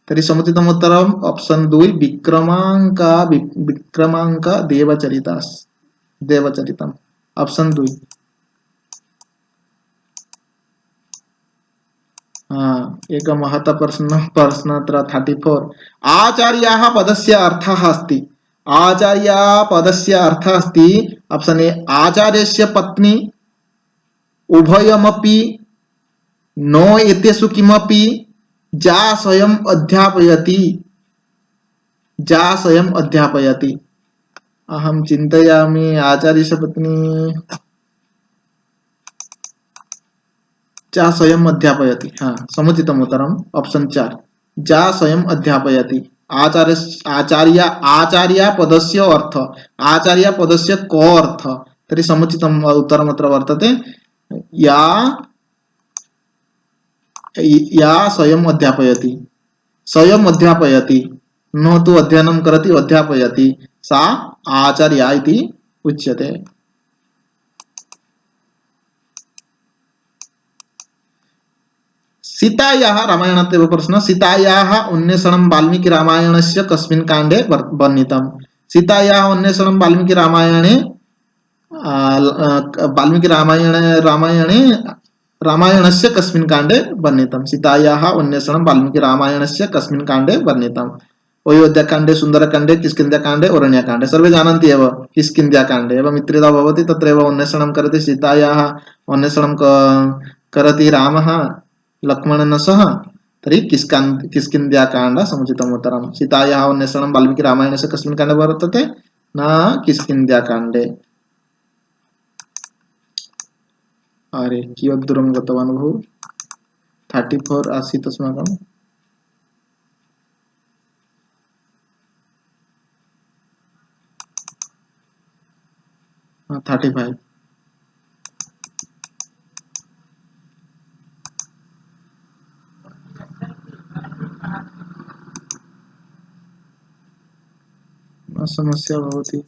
तर्हि समुचितम् उत्तरम् ऑप्शन 2 विक्रमांक देवचरितम्, ऑप्शन 2। एक महता प्रश्न 34। आचार्याः पदस्य अर्थः अस्ति। आचार्या पदस्य अर्थः अस्ति ऑप्शन ए आचार्यस्य पत्नी, उभयमपि, नो एतेषु किमपि, जा स्वयं अध्यापयति। जा स्वयं अध्यापयति। अहं चिन्तयामि आचार्यस्य पत्नी जा स्वयं अध्यापयति। समुचितम् उत्तरम् ऑप्शन 4 जा स्वयं अध्यापयति। आचार्य पदस्य अर्थ, आचार्य पदस्य को अर्थ? तर्हि समुचितम् उत्तरम् अत्र वर्तते या स्वयं अध्यापयति। स्वयं अध्यापयति, न तु अध्ययनं करोति, अध्यापयति, सा आचार्या इति उच्यते। सीतायाः रामायणादेव प्रश्न। सीतायाः अन्वेषणं वाल्मीकि रामायणस्य कस्मिन् काण्डे वर्णितम्? सीतायाः अन्वेषणं वाल्मीकि रामायणे रामायणस्य कस्मिन् काण्डे वर्णितम्? सीतायाः अन्वेषणं वाल्मीकि रामायणस्य कस्मिन् काण्डे वर्णितम्? अयोध्याकाण्डे, सुन्दरकाण्डे, किष्किन्धाकाण्डे, अरण्यकाण्डे। सर्वे जानन्ति एव किष्किन्धाकाण्डे एव मित्रता भवति, तत्रैव अन्वेषणं करोति। सीतायाः अन्वेषणं करोति रामः लक्ष्मणेन सह। तर्हि किष्किन्धाकाण्ड समुचितम् उत्तरम्। सीतायाः अन्वेषणं वाल्मीकि रामायणस्य कस्मिन् काण्डे वर्तते? न किष्किन्धाकाण्डे। अरे कियत् दूरं गतवान् भो। 34 आसीत् अस्माकं 35 समस्या भवति।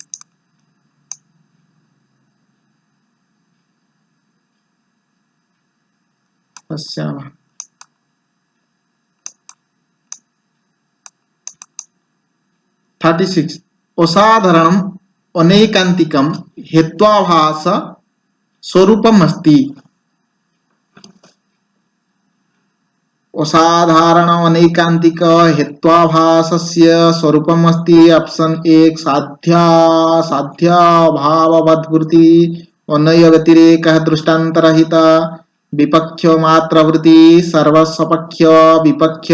पश्यामः। 36 असाधारणम् अनैकान्तिकं हेत्वाभास स्वरूपमस्ति। असाधारण अनैकान्तिक हेत्वाभासस्य स्वरूपमस्ति। ऑप्शन 1 साध्याभाववद्वृत्ति अनय व्यतिरेकः दृष्टान्तरहित विपक्ष मात्रवृत्ति सर्वसपक्ष विपक्ष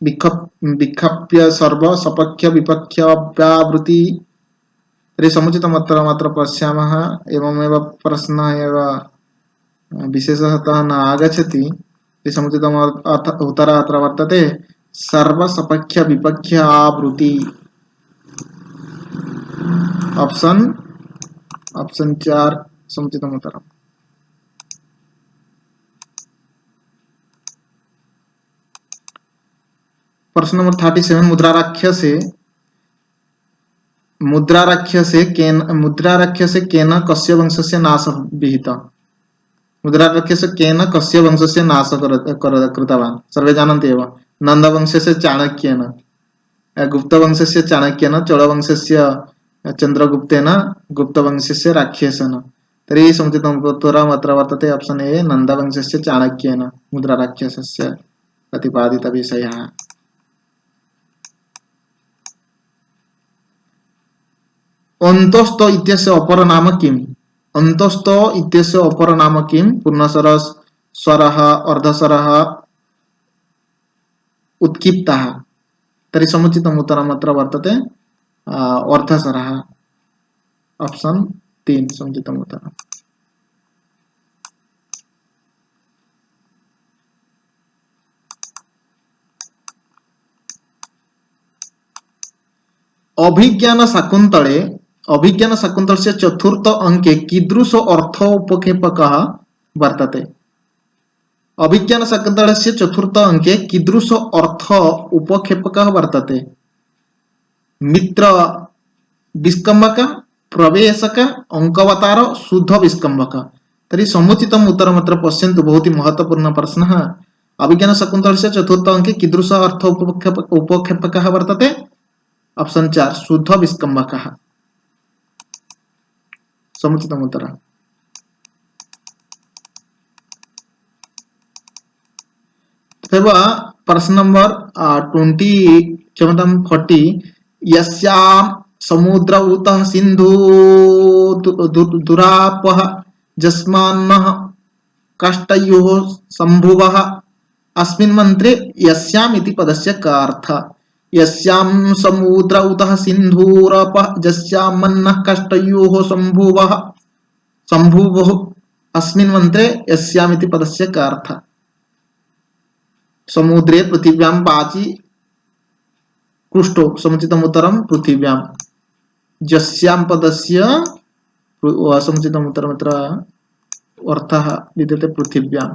विक्षप्य सर्वसपक्ष विपक्ष व्यावृत्ति। तर्हि समुचितमत्र मात्र पश्यामः। एवमेव प्रश्नः एव विशेषतः न आगच्छति। समुचितम् उत्तर अत्र वर्तते सर्वसपक्ष विपक्ष आवृत्ति। ऑप्शन 4 समुचितम् उत्तरम्। प्रश्न नंबर 37 मुद्राराक्षसे केन कस्य वंशस्य नाशः विहितः। मुद्राराक्षसे केन कस्य वंशस्य नाशः कृतवान् सर्वे जानन्ति एव। नन्दवंशस्य चाणक्येन, गुप्तवंशस्य चाणक्येन, चोळवंशस्य चन्द्रगुप्तेन, गुप्तवंशस्य राक्षसेन। तर्हि समुचितम् उत्तरम् अत्र वर्तते ऑप्शन ए नन्दवंशस्य चाणक्येन मुद्राराक्षसस्य प्रतिपादितविषयः। अन्तस्तो इत्यस्य अपर नाम किम्। अन्तस्तो इत्यस्य अपर नाम किम्। पूर्णस्वरः, स्वरः, अर्धस्वरः, उत्क्षिप्तः। तर्हि समुचितम् उत्तरम् अत्र वर्तते अर्धस्वरः। ऑप्शन 3 समुचितम् उत्तरम्। अभिज्ञान शाकुन्तलस्य चतुर्थ अंके कीदृश अर्थ उपक्षेपकः वर्तते। अभिज्ञान शाकुन्तलस्य चतुर्थ अंके कीदृश अर्थ उपक्षेपकः वर्तते। मित्र विस्कम्भक, प्रवेशक, अंकवतार, शुद्ध विस्कम्भक। तर्हि समुचितम् उत्तरमत्र पश्यन्तु। बहुत ही महत्वपूर्ण प्रश्नः। अभिज्ञान शाकुन्तलस्य चतुर्थ अंके कीदृश अर्थ उपक्षेपकः वर्तते। ऑप्शन 4 शुद्ध विस्कम्भकः समुचितम् उत्तरम्। तथैव प्रश्न नंबर 40 यस्यां समुद्रौतः सिन्धु दुरापः यस्मान्नः काष्ठयोः सम्भुवः अस्मिन् मन्त्रे यस्याम् इति पदस्य का अर्थः। यस्यां समुद्रौतः सिन्धुरापः यस्यामन्नः काष्ठयोः सम्भुवः अस्मिन् मन्त्रे यस्याम् इति पदस्य का अर्थः। समुद्रे पृथिव्यां वाचि कृष्टो समुचितम् उत्तरं पृथिव्यां। यस्यां पदस्य समुचितम् उत्तरम् अत्र अर्थः विद्यते पृथिव्यां।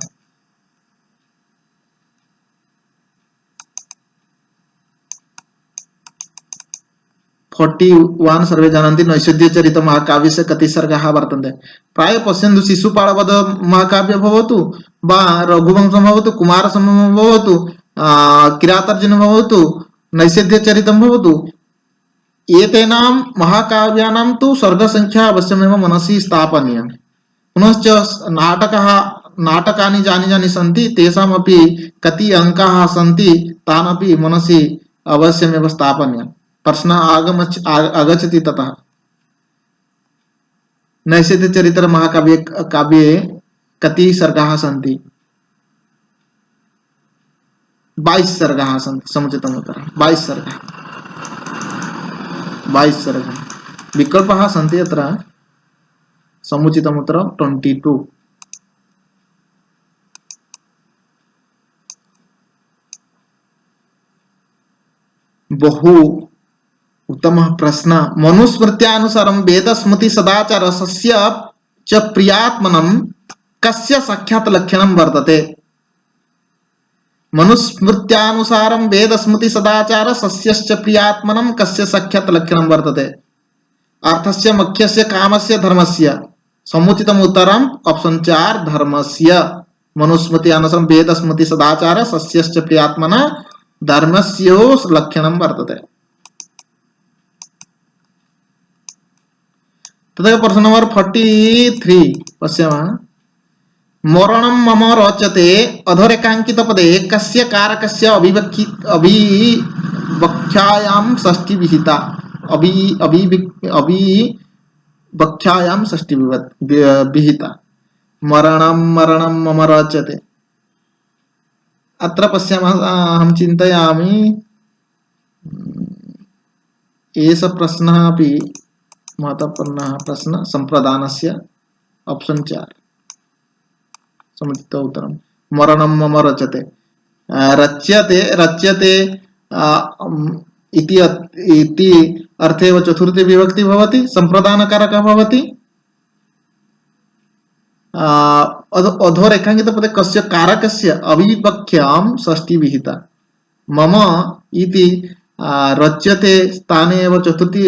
फोर्टी वन सर्वे जानन्ति नैषधीयचरित महाकाव्यस्य कति सर्गाः वर्तन्ते। प्राय पश्यन्तु शिशुपालवध महाकाव्य भवतु वा रघुवंशं भवतु कुमारसम्भवं भवतु किरातार्जुनीयं भवतु नैषधीयचरितं भवतु एतेनां महाकाव्यानां तु सर्गसंख्या अवश्यमेव मनसि स्थापनीया। पुनश्च नाटकानि जानि सन्ति तेषामपि कति अंकाः सन्ति तानपि मनसि अवश्यमेव स्थापनीया। प्रश्न आगच्छति ततः नैषधीयचरित्र महाकाव्ये कति सर्गाः सन्ति। 22 सर्गाः सन्ति समुचितम् उत्तरम् 22 सर्गाः 22 सर्गाः। विकल्पाः सन्ति अत्र समुचितम् उत्तरं 22। बहु उत्तमः प्रश्नः। मनुस्मृत्यानुसारं वेदस्मृति सदाचारस्य च प्रियात्मनं कस्य साक्षात् लक्षणं वर्तते? मनुस्मृत्यानुसारं वेदस्मृति सदाचार सस्यश्च प्रियात्मनं कस्य साक्षात् लक्षणं वर्तते? अर्थस्य मुख्यस्य कामस्य धर्मस्य। समुचितम् उत्तरम् ऑप्शन 4 धर्मस्य। मनुस्मृति अनुसारं वेदस्मृति सदाचार सस्यश्च प्रियात्मना धर्मस्य लक्षणं वर्तते। तदेव प्रश्न नंबर 43 पश्यामः। मरणं मम रोचते अधोरेखांकित पदे कस्य कारकस्य अभिव्याख्यायां षष्ठी विहिता? अभिव्याख्यायां षष्ठी विहिता। मरणं मरणं मम रोचते। अत्र पश्यामः, अहं चिन्तयामि एष प्रश्नः अपि महत्वपूर्णः प्रश्नः सम्प्रदानस्य। ऑप्शन 4 समुचित उत्तरं। मरणं मम रोचते। रच्यते रच्यते इति अर्थे एव चतुर्थी विभक्ति भवति, सम्प्रदानकारकः भवति। अधोरेखांकित पदे कस्य कारकस्य अभिव्याख्यां षष्ठी विहिता। मम इति रच्यते स्थाने एव चतुर्थी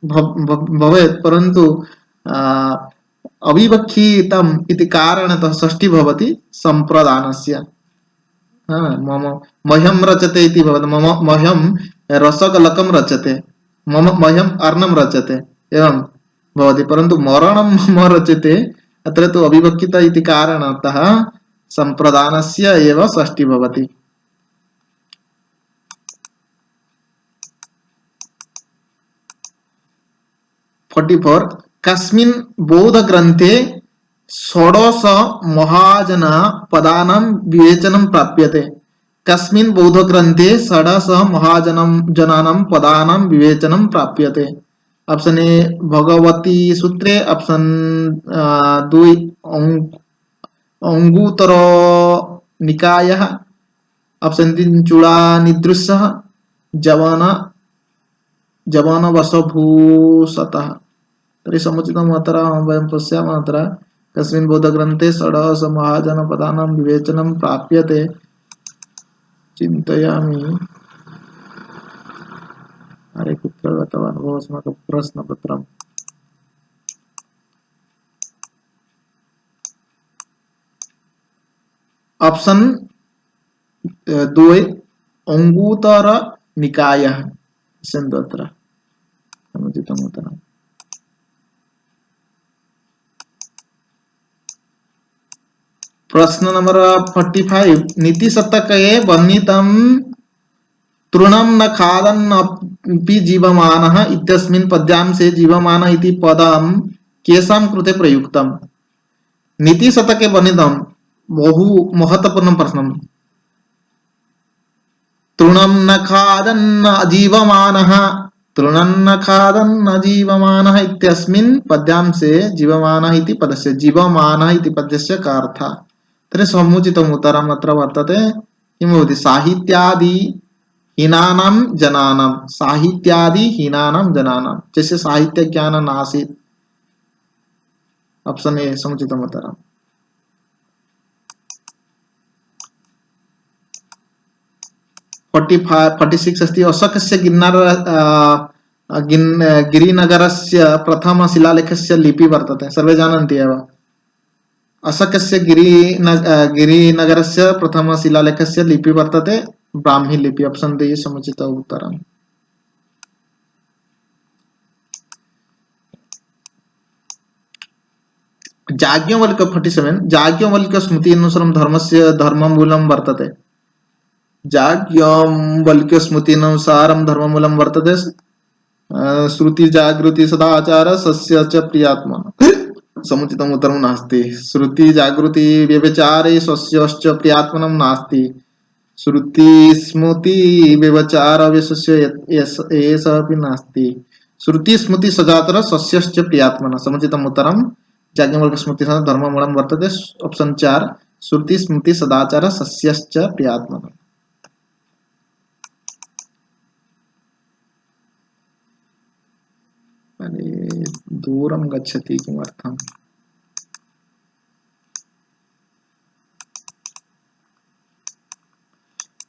भवेत्, परन्तु अविवक्षितम् इति कारणतः षष्ठी भवति सम्प्रदानस्य। मम मह्यं रचते इति भवति। मम मह्यं रसगोलकं रचते, मम मह्यम् अर्णं रचते, एवं भवति। परन्तु मरणं मम रचते अत्र तु अविवक्षित इति कारणतः सम्प्रदानस्य एव षष्ठी भवति। 44 कस्मिन् बौद्धग्रन्थे षोडश महाजना पदानां विवेचनं प्राप्यते? कस्मिन् बौद्धग्रन्थे षोडश महाजनानां पदानां विवेचनं प्राप्यते? ऑप्शन ए भगवती सूत्रे, ऑप्शन 2 अंगुत्तर निकायः, ऑप्शन 3 चूडानिदृशः, जवन वसभूषतः। तर्हि समुचितम् उत्तरं वयं पश्यामः। अत्र कस्मिन् बौद्धग्रन्थे षोडश महाजनपदानां विवेचनं प्राप्यते? चिन्तयामि, अरे कुत्र गतवान् भो अस्माकं प्रश्नपत्रम्। ऑप्शन 2 अंगुत्तर निकायः अत्र समुचितम् उत्तरम्। प्रश्न नंबर 45 नीतिशतके वर्णितं तृणं न खादन्नपि जीवमानः इत्यस्मिन् पद्यांशे जीवमानः इति पदं केषां कृते प्रयुक्तम्? नीतिशतके वर्णितं बहु महत्वपूर्णं प्रश्नम्। तृणं न खादन्न जीवमानः, तृणं न खादन्न जीवमानः इत्यस्मिन् पद्यांशे जीवमानः इति पदस्य, जीवमानः इति पदस्य का अर्थः? तर्हि समुचितम् उत्तरम् अत्र वर्तते। किं भवति? साहित्यादिहीनानां जनानां, साहित्यादिहीनानां जनानां, जैसे साहित्यज्ञान नासीत्। ऑप्शन ए समुचितम् उत्तरम्। 46 अस्ति। अशोकस्य गिरिनगरस्य प्रथमशिलालेखस्य लिपि वर्तते, सर्वे जानन्ति एव। अशोकस्य गिरिनगरस्य प्रथमशिलालेखस्य लिपि वर्तते ब्राह्मी लिपि। ऑप्शन 2 समुचित उत्तरम्। याज्ञवल्क्य 47 याज्ञवल्क्य स्मृति अनुसारं धर्मस्य धर्ममूलं वर्तते। याज्ञवल्क्य स्मृति अनुसारं धर्ममूलं वर्तते श्रुति जागृति सदाचार सस्य च प्रियात्मा। समुचितम् उत्तरं नास्ति। श्रुति जागृति व्यभिचारे सस्यश्च प्रियात्मनं नास्ति। श्रुति स्मृति व्यभिचार व्यसस्य एष अपि नास्ति। श्रुति स्मृति सदाचार सस्यश्च प्रियात्मना। समुचितम् उत्तरं याज्ञवल्क्य स्मृति धर्ममूलं वर्तते। ऑप्शन 4 श्रुति स्मृति सदाचार सस्यश्च प्रियात्मना। दूरं गच्छति किमर्थम्?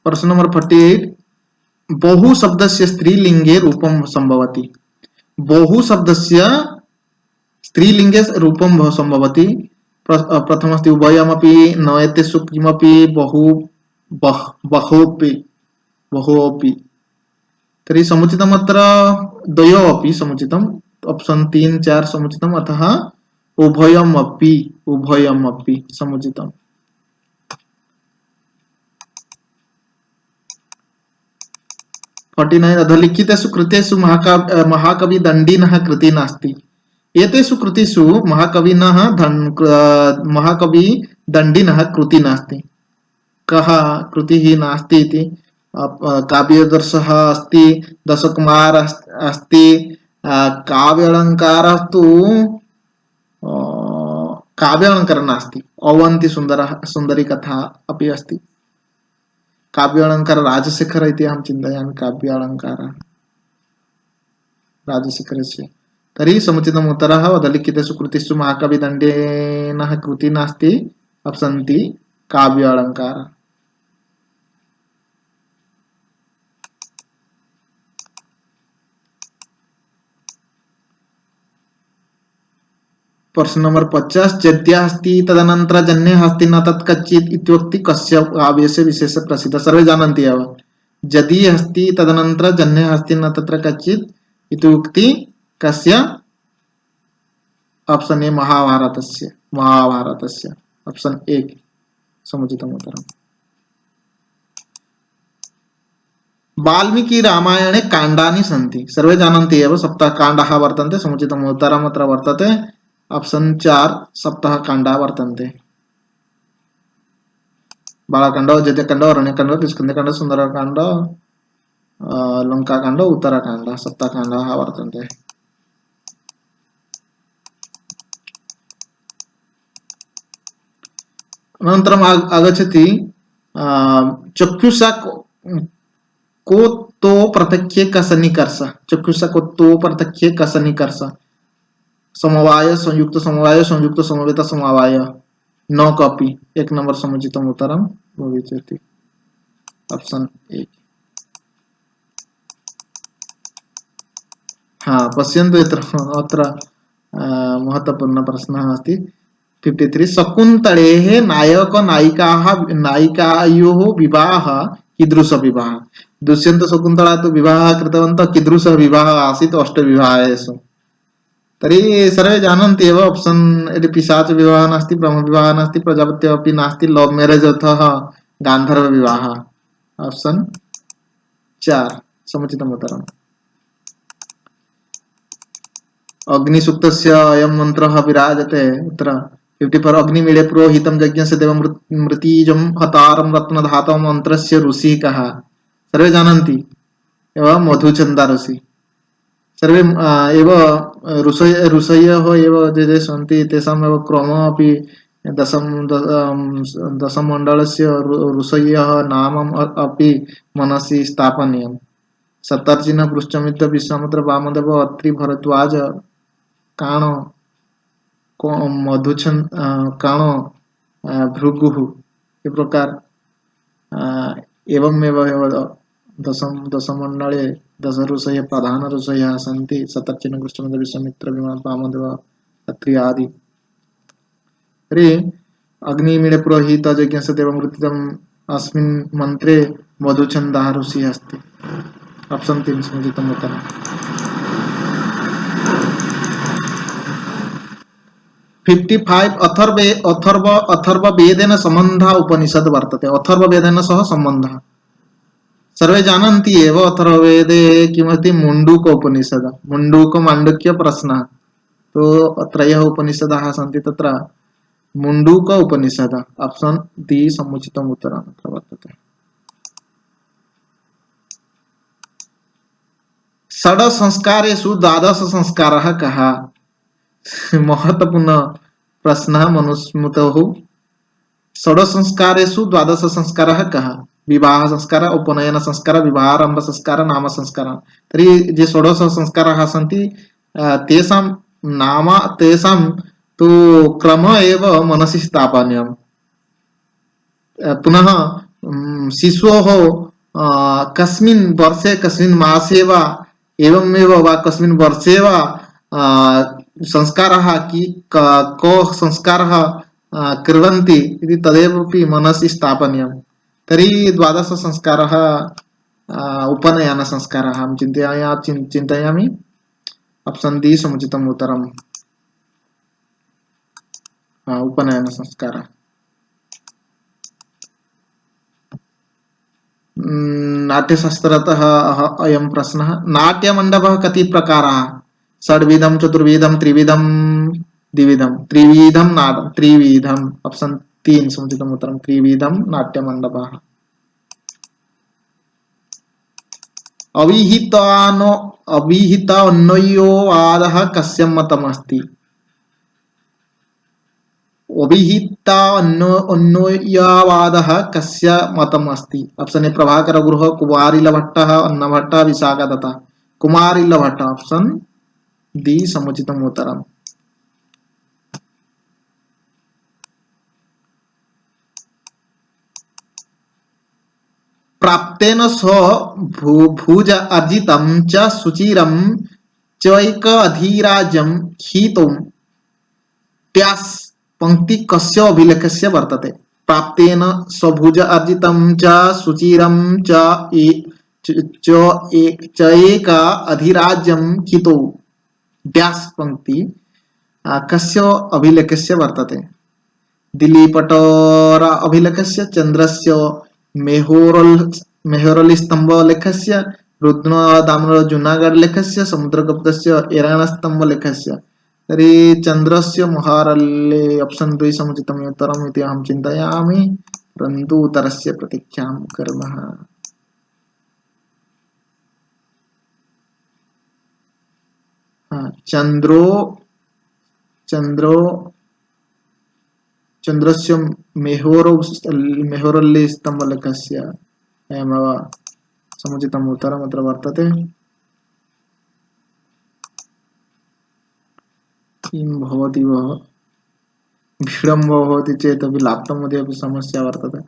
प्रश्न नंबर 48 बहु शब्दस्य स्त्रीलिंगे रूपं संभवति। बहु शब्दस्य स्त्रीलिंगे रूपं संभवति। प्रथमस्ति उभयमपि नयतेषु किमपि बहु बहोपि बहोपि। तर्हि समुचितम् अत्र द्वयोरपि समुचितम्। ऑप्शन 3 4 समुचितम्, अतः उभयमपि उभयमपि समुचितम्। 49 अधोलिखितेषु कृतेषु महाकवि दण्डिनः कृति नास्ति। एतेषु कृतिषु महाकवि दण्डिनः कृति नास्ति। कः कृतिः नास्ति इति? काव्यदर्शः अस्ति, दशकुमार अस्ति, काव्यालङ्कारः तु काव्यालङ्कारः नास्ति। अवन्ति सुन्दरी कथा अपि अस्ति। काव्यालङ्कार राजशेखर इति अहं चिन्तयामि। काव्यालङ्कार राजशेखरस्य। तर्हि समुचितम् उत्तरः अधोलिखितेषु कृतिषु महाकविदण्डेनः कृति नास्ति। ऑप्शन 3 काव्यालङ्कार। प्रश्न नंबर 50 चैत्या अस्ति तदनंतर जन्य अस्ति न तत् कच्चित् इत्युक्ति कस्य काव्यस्य विशेष प्रसिद्ध? सर्वे जानन्ति एव। यदि अस्ति तदनंतर जन्य अस्ति न तत्र कच्चित् इत्युक्ति कस्य? ऑप्शन ए महाभारतस्य। महाभारतस्य ऑप्शन 1 समुचितम् उत्तरम्। वाल्मीकि रामायणे काण्डानि सन्ति। सर्वे जानन्ति एव, सप्तकाण्डाः वर्तन्ते। समुचितम् उत्तरम् अत्र वर्तते ऑप्शन 4 सप्तकाण्डाः वर्तन्ते। बालकाण्ड, अयोध्याकाण्ड, अरण्यकाण्ड, किष्किन्धाकाण्ड, सुन्दरकाण्ड, लङ्काकाण्ड, उत्तरकाण्ड, सप्तकाण्डाः वर्तन्ते। अनन्तरम् आगच्छति चक्षुषा को तो प्रत्यक्षे कसनिकर्ष। चक्षुषा को तो प्रत्यक्षे कसनिकर्ष। समवाय, संयुक्त समवाय, संयुक्त समवेत समवाय, न कपि। 1 नंबर समुचितम् उत्तरं भविष्यति ऑप्शन 1। हाँ पश्यन्तु अत्र महत्वपूर्ण प्रश्नः अस्ति। 53 शकुन्तलेः नायक नायिकायोः विवाहः कीदृश विवाहः? दुष्यन्त शकुन्तला तु विवाहः कृतवन्तः। कीदृशः विवाहः आसीत्? अष्टविवाहेषु। तर्हि सर्वे जानन्ति एव। ऑप्शन यदि पिशाच विवाहः नास्ति, ब्रह्म विवाहः नास्ति, प्रजापत्य अपि नास्ति, लव मैरेज अथवा गान्धर्व विवाहः। ऑप्शन 4 समुचितम् उत्तरम्। अग्निसूक्तस्य अयं मन्त्रः विराजते अत्र 54 अग्निमीळे पुरोहितं यज्ञस्य देवमृतीजं हतारं रत्नधातं मन्त्रस्य ऋषिः कः? सर्वे जानन्ति एव, मधुचन्दा ऋषि। सर्वे एव ऋषयः एव ये सन्ति तेषाम् एव क्रमः अपि दशमण्डलस्य ऋषयः नामम् अपि मनसि स्थापनीयम्। शतर्जिनः, पृष्ठमित्र, विश्वामित्र, वामदेव, अत्रि, भरद्वाज, काण, काण, भृगुः। इस प्रकार एवमेव दशमण्डले 10 ऋषयः प्रधान ऋषयः सन्ति। शतर्जिनः, पृष्ठमित्र, विश्वामित्र, वामदेव, अत्रि आदि। तर्हि अग्निमीळे पुरोहित यज्ञस्य देवमृतीजम् अस्मिन् मन्त्रे मधुचन्दः ऋषिः अस्ति। ऑप्शन 3 समुचितम् उत्तरम्। 55 अथर्ववेदेन सम्बन्धः उपनिषद् वर्तते। अथर्ववेदेन सह सम्बन्धः सर्वे जानन्ति एव। अथर्ववेदे किमस्ति? मुण्डूक उपनिषद, मुण्डूक माण्डुक्य प्रश्नः। तो त्रयः उपनिषदः सन्ति, तत्र मुण्डूक उपनिषद ऑप्शन 3 समुचितम् उत्तरम् अत्र वर्तते। षड संस्कारेषु द्वादश संस्कारः कः? महत्वपूर्ण प्रश्नः मनुस्मृतौ। षड संस्कारेषु द्वादश संस्कारः कः? विवाह संस्कार, उपनयन संस्कार, विवाहारंभ संस्कार, नाम संस्कार। तर्हि ये षोडश संस्काराः सन्ति तेषां नाम तेषां तु क्रम एव मनसि स्थापनीयम्। पुनः शिशोः कस्मिन् वर्षे कस्मिन् मासे वा एवमेव वा कस्मिन् वर्षे वा संस्कारः को संस्कारः कुर्वन्ति इति तदेव अपि मनसि स्थापनीयं। तर्हि द्वादशसंस्कारः उपनयनसंस्कारः अहं चिन्तयामि। आप्शन् डी समुचितम् उत्तरम्। उपनयनसंस्कारः। नाट्यशास्त्रतः अयं प्रश्नः। नाट्यमण्डपः कति प्रकाराः? षड्विधं, चतुर्विधं, त्रिविधं, द्विविधं। त्रिविधम्। ऑप्शन 3 समुचितम् उत्तरं। त्रिविधं नाट्यमण्डपः। अविहितान्वयोवादः कस्य मतमस्ति? अविहितान्वयोवादः कस्य मतमस्ति? ऑप्शन ए प्रभाकर गुरुः, कुमारिलभट्टः, अन्नभट्टः, विशाखदत्तः। कुमारिलभट्टः। ऑप्शन डी समुचितम् उत्तरम्। प्राप्तेन स्व भुज अर्जितं च सुचिरं चैकाधिराज्यं हितुं ट्यास् पंक्ति कस्य अभिलेखस्य वर्तते? प्राप्तेन स्वभुज अर्जितं च सुचिरं चैक अधिराज्यं हितौ डैश पंक्ति कस्य अभिलेखस्य वर्तते? दिलीपटोर अभिलेखस्य, चन्द्रस्य मेहोरल स्तम्भलेखस्य, रुद्रदामोदर जूनागढ़ लेखस्य, समुद्रगुप्तस्य ऐरावत स्तम्भलेखस्य। तर्हि चन्द्रस्य महारल्ले ऑप्शन 2 समुचितम् उत्तरम् इति अहं चिन्तयामि, परन्तु उत्तरस्य प्रतीक्षां कुर्मः। चन्द्रो चन्द्रस्य मेहोरल्ले स्तम्भलेखस्य अयमेव समुचितम् उत्तरम् अत्र वर्तते। किं भवति वः विलम्बः भवति चेत् अपि लाप्तमध्ये अपि समस्या वर्तते।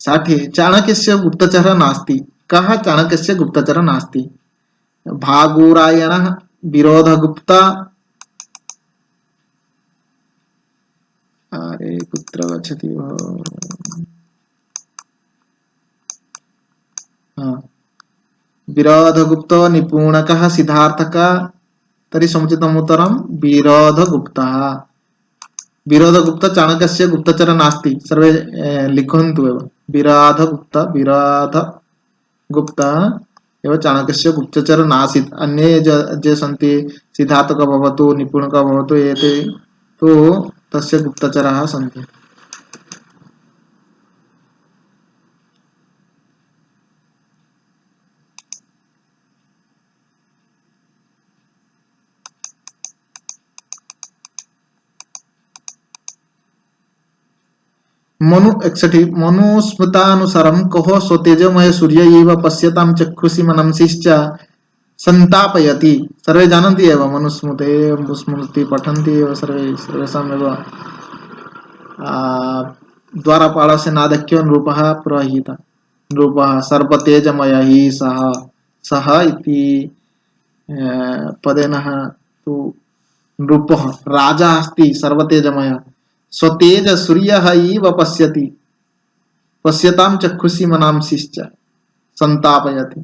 60 चाणक्यस्य गुप्तचरः नास्ति। कः चाणक्यस्य गुप्तचरः नास्ति? भागुरायणः, विरोधगुप्ता। अरे कुत्र गच्छति भो? विरोधगुप्तो, निपुणकः, सिद्धार्थकः। तर्हि समुचितम् उत्तरं विरोधगुप्तः। विरोधगुप्त चाणक्यस्य गुप्तचरः नास्ति। सर्वे लिखन्तु एव। विरोधगुप्तः एव चाणक्यस्य गुप्तचरः नासीत्। अन्ये ये सन्ति, सिद्धार्थकः भवतु, निपुणकः भवतु, एते तु तस्य गुप्तचराः सन्ति। मनुस्मृतानुसारं कः स्वतेजमय सूर्य इव पश्यतां चक्षुषी मनंसिश्च संतापयति? सर्वे जानन्ति एव, मनुस्मृति पठन्ति एव सर्वे, सर्वेषामेव द्वारपालस्य नादख्यो नृपः पुरोहितः। नृपः सर्वतेजमयः हि सः। सः इति पदेन तु नृपः राजा अस्ति सर्वतेजमयः। स्वतेज सूर्यः इव पश्यति, पश्यतां चक्षुषी मनांसिश्च संतापयति।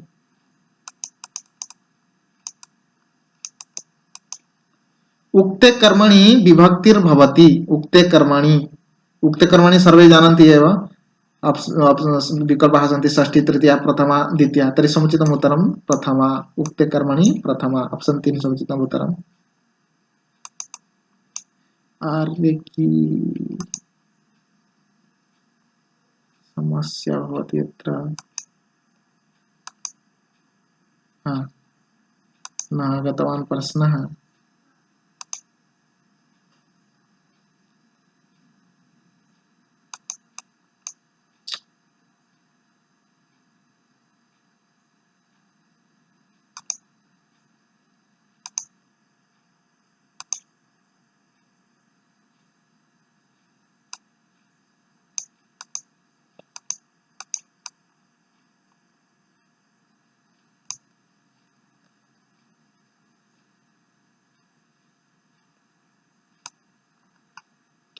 उक्ते कर्मणि विभक्तिर्भवति। उक्ते कर्मणि सर्वे जानन्ति एव। विकल्पाः सन्ति षष्ठी, तृतीया, प्रथमा, द्वितीया। तर्हि समुचितम् उत्तरं प्रथमा। उक्ते कर्मणि प्रथमा। ऑप्शन 3 समुचितम् उत्तरम्। अरे की समस्या भवति अत्र। न आगतवान् प्रश्नः।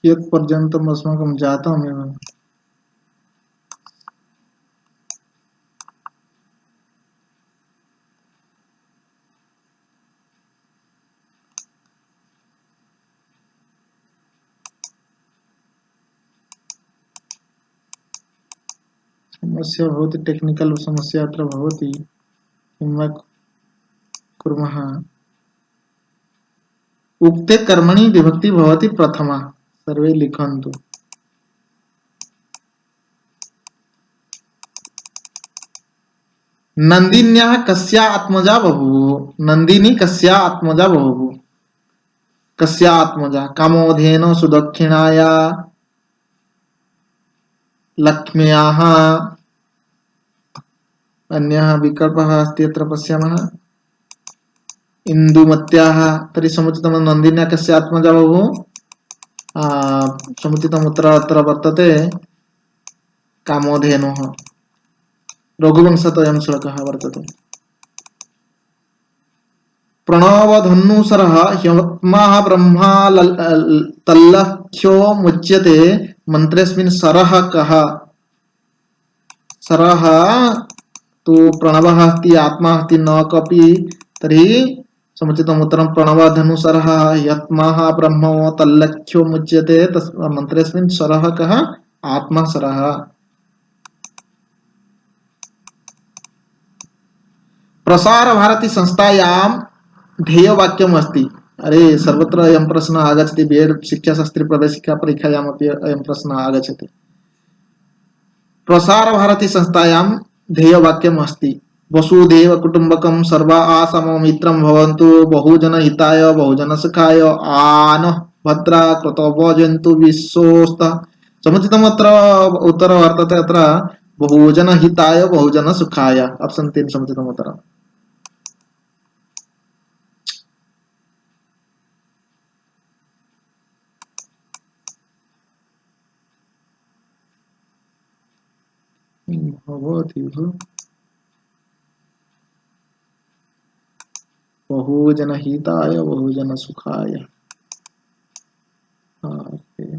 कियत् पर्यन्तम् अस्माकं जातमेव। समस्या भवति, टेक्निकल समस्या अत्र भवति। किं वा कुर्मः? उक्ते कर्मणि विभक्ति भवति प्रथमा। सर्वे लिखन्तु। नन्दिन्याः कस्या आत्मजा बभूव? नन्दिनी कस्या आत्मजा बभूव? कस्या आत्मजा? कामोधेनो सुदक्षिणाया लक्ष्म्याः। अन्यः विकल्पः अस्ति, अत्र पश्यामः। इन्दुमत्याः। तर्हि समुचितं नन्दिन्या कस्य आत्मजा बभूव? समुचितम् उत्तरम् अत्र वर्तते कामोधेनुः। रघुवंशतोऽयं श्लोकः वर्तते। प्रणवधनुसरः ह्यत्मः ब्रह्मा तल्लख्यो मुच्यते। मन्त्रेऽस्मिन् सरः कः? सरः तु प्रणवः अस्ति, आत्मा अस्ति, न कपि। तर्हि समुचितम् उत्तरं प्रणवधनुसरः यत्मः ब्रह्म तल्लख्यो मुच्यते। मन्त्रेऽस्मिन् सरः कः? आत्मा सरः। प्रसार भारती संस्थायां ध्येयवाक्यम् अस्ति। अरे सर्वत्र अयं प्रश्नः आगच्छति। बीएड शिक्षाशास्त्री प्रवेशिका परीक्षायामपि अयं प्रश्नः आगच्छति। प्रसार भारती संस्थायां ध्येयवाक्यम् अस्ति वसुधैव कुटुम्बकं सर्वा सममित्रं भवन्तु बहुजन हिताय बहुजन सुखाय आनः भद्रा कृतवो जन्तु विश्वस्तः। समुचितम् अत्र उत्तरं वर्तते अत्र बहुजन हिताय बहुजन सुखाय। ऑप्शन 3 समुचितम् उत्तरम्। भवति बहुजन हिताय बहुजन सुखाय। ओके।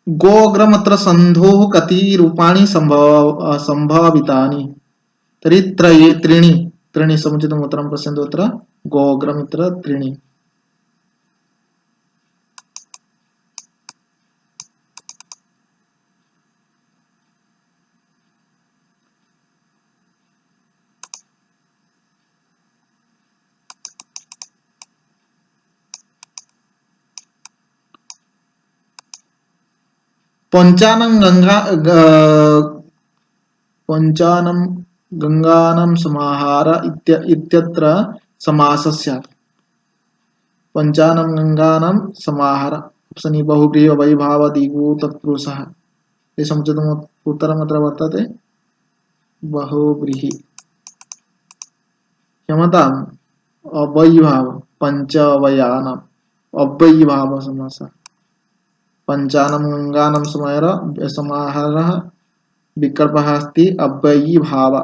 गोग्रमत्र सन्धोः कति रूपाणि सम्भावितानि? तर्हि त्रीणि। त्रीणि समुचितम् उत्तरं पश्यन्तु अत्र। गोग्रमित्र त्रीणि। पञ्चानं गङ्गानां समाहार इत्यत्र समासः स्यात्। पञ्चानं गङ्गानां समाहार। ऑप्शन ई बहुव्रीहि अवयभावदिगु तत्पुरुषः। ये समुचितम् उत्तरम् अत्र वर्तते बहुव्रीहि। क्षमताम् अव्ययीभाव पञ्च अवयवानाम् अव्ययीभाव समासः। पञ्चानं गङ्गानां समाहारः विकल्पः अस्ति अव्ययीभाव।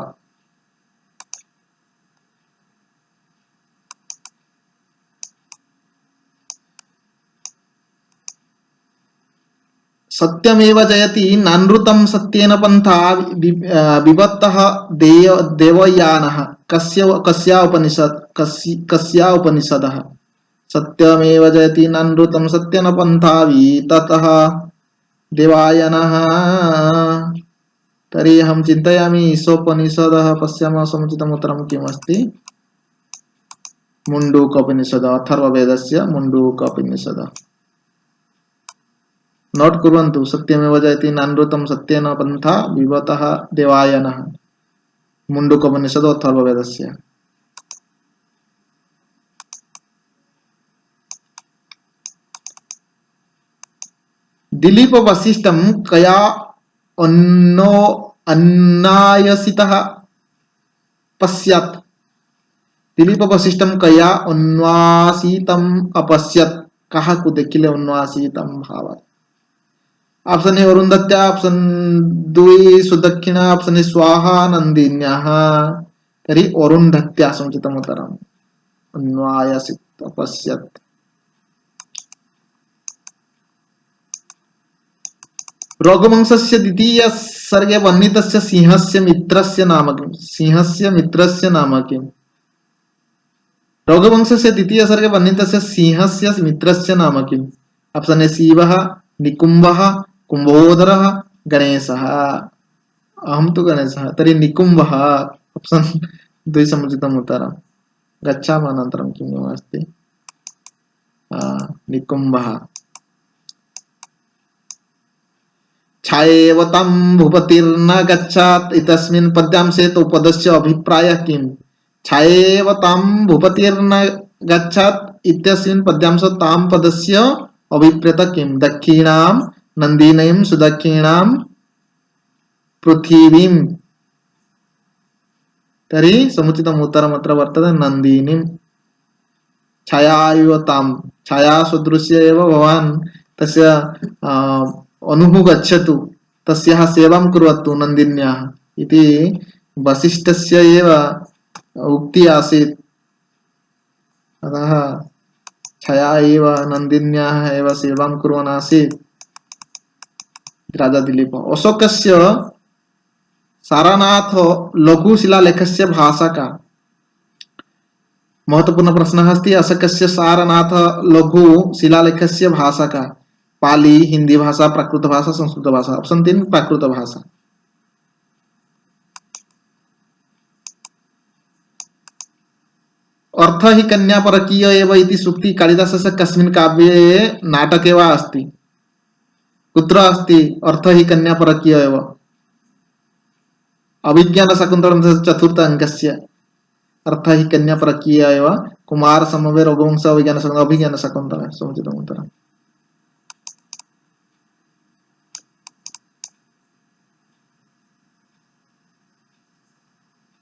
सत्यमेव जयति नानृतं सत्येन पन्था विभक्तः देवयानः। कस्या उपनिषदः? सत्यमेव जयति नानृतं सत्येन पन्था विततः देवायनः। तर्हि अहं चिन्तयामि ईशोपनिषदः पश्यामः। समुचितम् उत्तरं किमस्ति? मुण्डूकोपनिषदः। अथर्ववेदस्य मुण्डूकोपनिषदः। नोट कुर्वन्तु। सत्यमेव जयति नानृतं सत्येन पन्था विवतः देवायनः। मुण्डूकोपनिषदः अथर्ववेदस्य। दिलीप वसिष्ठं कया अन्नायसितः पश्यत्? दिलीप वसिष्ठं कया अन्वासितम् अपश्यत्? काहाकु देखिले उन्वासितं भावात्। ऑप्शन ए अरुन्धत्या, ऑप्शन 2 सुदक्षिणा, ऑप्शन ए स्वाहा नन्दिन्याः। तर्हि अरुन्धत्या समुचितम् उत्तरम्। अन्वायसित अपश्यत्। रघुवंशस्य द्वितीय सर्गे वर्णितस्य सिंहस्य मित्रस्य नाम किम्? सिंहस्य मित्रस्य नाम किम्? रघुवंशस्य द्वितीय सर्गे वर्णितस्य सिंहस्य मित्रस्य नाम किम्? ऑप्शन ए शिवः, निकुम्भः, कुम्भोदरः, गणेशः। अहं तु गणेशः, तर्हि निकुम्भः। ऑप्शन 2 समुचितम् उत्तरम्। गच्छामः अनन्तरं किम् अस्ति। निकुम्भः। छायेवतं भूपतिर्न गच्छात् इत्यस्मिन् पद्यांशे तु पदस्य अभिप्रायः किम्? छायेवतं भूपतिर्न गच्छात् इत्यस्मिन् पद्यांशे तां पदस्य अभिप्रेतः किम्? दक्षिणां नन्दिनीं सुदक्षिणां पृथिवीं। तर्हि समुचितम् उत्तरम् अत्र वर्तते नन्दिनीं। छायायुतां, छाया सदृश्य एव भवान् तस्य अनुः गच्छतु, तस्याः सेवां कुर्वतु नन्दिन्याः इति वसिष्ठस्य एव उक्ति आसीत्। अतः छाया एव नन्दिन्याः एव सेवां कुर्वन् आसीत् राजा दिलीपः। अशोकस्य सारनाथ लघुशिलालेखस्य भाषा का? महत्वपूर्ण प्रश्नः अस्ति। अशोकस्य सारनाथ लघुशिलालेखस्य भाषा का? पाली, हिंदी भाषा, प्राकृत भाषा, संस्कृत भाषा। ऑप्शन 3 प्राकृत भाषा। अर्थ हि कन्या परकीय एव इति सूक्ति कालिदासस्य कस्मिन् काव्ये नाटके वा अस्ति? कुत्र अस्ति अर्थ हि कन्या परकीय एव? अभिज्ञानशाकुन्तलं चतुर्थ अङ्कस्य अर्थ हि कन्या परकीय एव कुमार समवे रघुवंश अभिज्ञानशाकुन्तलं समुचितम् उत्तरम्।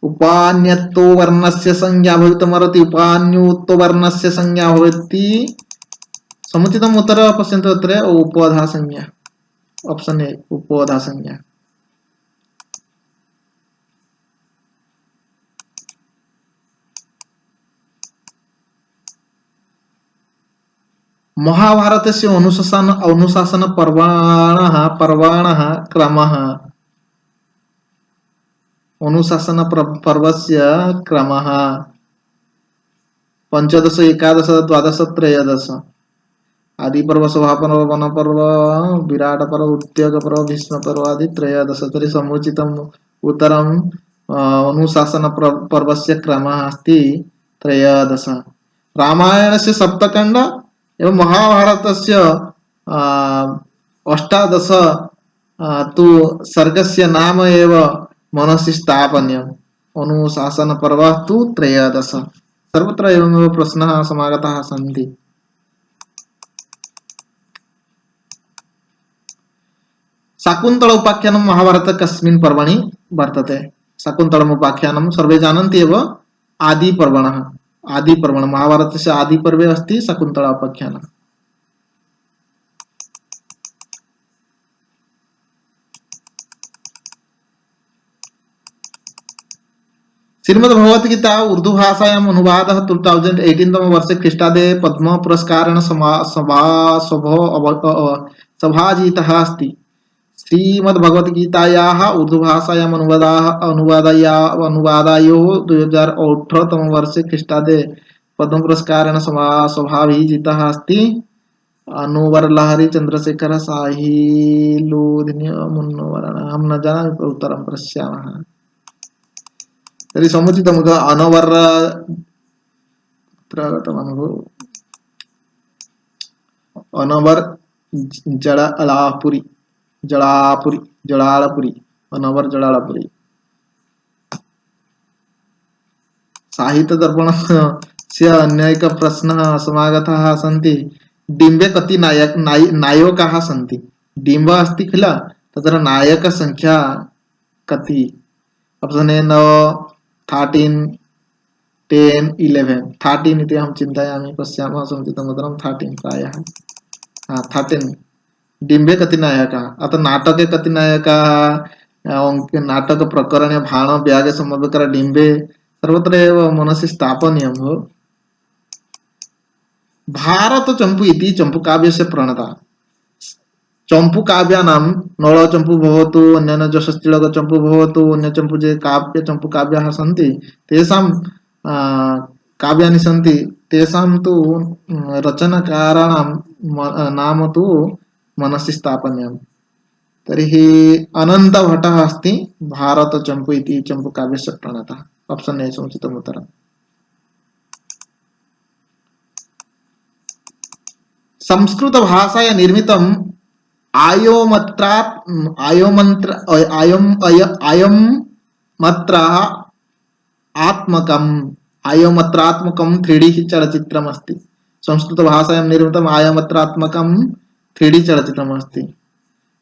उपान्यत्तो वर्णस्य संज्ञा भवितुमर्हति, उपान्योत्तो वर्णस्य संज्ञा भवति। समुचितम् उत्तरं पश्यन्तु अत्र उपधा संज्ञा। ऑप्शन ए उपधा संज्ञा। महाभारतस्य अनुशासन पर्वाणः क्रमः। अनुशासन पर्वस्य क्रमः 15, 11, 12, 13। आदि पर्व, सभा पर्व, वन पर्व, विराट पर्व, उद्योग पर्व, भीष्म पर्व आदि 13। तर्हि समुचितम् उत्तरम् अनुशासन पर्वस्य क्रमः अस्ति 13। रामायणस्य सप्तखण्ड एवं महाभारतस्य 18 तु सर्गस्य नाम एव मनसि स्थापनीयम्। अनुशासन पर्व तु 13। सर्वत्र एवमेव प्रश्नाः समागताः सन्ति। शाकुन्तल उपाख्यानं महाभारत कस्मिन् पर्वणि वर्तते? शाकुन्तलम् उपाख्यानं सर्वे जानन्ति एव आदिपर्वणः। आदिपर्वणः महाभारतस्य आदिपर्वे अस्ति शाकुन्तल उपाख्यानम्। श्रीमद्भगवद्गीता उर्दू भाषायाम् अनुवादः 2018 तमे वर्षे ख्रीष्टाब्दे पद्म पुरस्कारेण सभाजितः अस्ति। श्रीमद्भगवद्गीतायाः उर्दू भाषायाम् अनुवादायोः 2018 तमे वर्षे ख्रीष्टाब्दे पद्म पुरस्कारेण सभाजितः अस्ति। अनुवरलहरी, चंद्रशेखर, साहिलोधिनी, मुन्नवरण। अहं न जानामि, उत्तरं पश्यामः। तर्हि समुचितम् अनवर अनवर जलापुरी अनवर जलापुरी। साहित्य दर्पणस्य अन्येक प्रश्नः समागताः सन्ति। डिम्बे कति नायकाः सन्ति? डिम्ब अस्ति किल, तत्र नायकसंख्या कति? ऑप्शन ए 9, 13, 10 11 13 इति अहं चिन्तयामि पश्यामः समुचितमुत्तरं 13 प्रायः 13 डिम्बे कति नायकाः अतः नाटके कति नायकाः नाटकप्रकरणे भाण व्यागे समवेकर डिम्बे सर्वत्र एव मनसि स्थापनीयं भो भारत चम्पू इति चम्पूकाव्यस्य प्रणेता चम्पूकाव्यानां नळचम्पू भवतु अन्यान्य जशस्तिलकचम्पू भवतु अन्य चम्पू ये चम्पूकाव्याः सन्ति तेषां काव्यानि सन्ति तेषां तु रचनाकाराणां नाम तु मनसि स्थापनीयम् तर्हि अनन्तभट्टः अस्ति भारतचम्पू इति चम्पूकाव्यस्य प्रणेता ऑप्शन ए समुचितम् उत्तरम् संस्कृत भाषाया निर्मितम् आयोमत्रात् आयोमन्त्र आयम आयम मत्रा आत्मकम् आयोमत्रात्मकं 3D चलचित्रम् अस्ति संस्कृतभाषायां निर्मितम् आयोमत्रात्मकं 3D चलचित्रम् अस्ति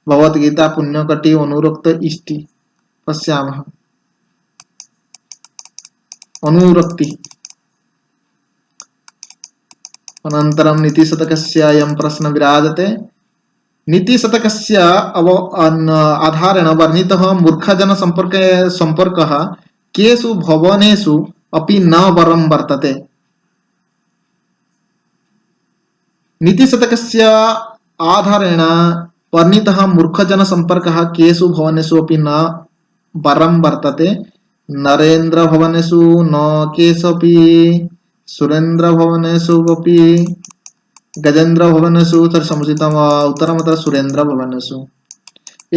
भगवद्गीता पुण्यकटि अनुरक्त इष्टि पश्यामः अनुरक्ति अनन्तरं नीतिशतकस्य अयं प्रश्न विराजते नीतिशतकस्य आधारेण वर्णितः मूर्खजनसम्पर्कः केषु भवनेषु अपि न वरं वर्तते नीतिशतकस्य आधारेण वर्णितः मूर्खजनसम्पर्कः केषु भवनेषु अपि न वरं वर्तते नरेन्द्रभवनेषु न केषपि सुरेन्द्रभवनेषु अपि गजेन्द्रभवनेषु तर्हि समुचितम् उत्तरम् अत्र सुरेन्द्रभवनेषु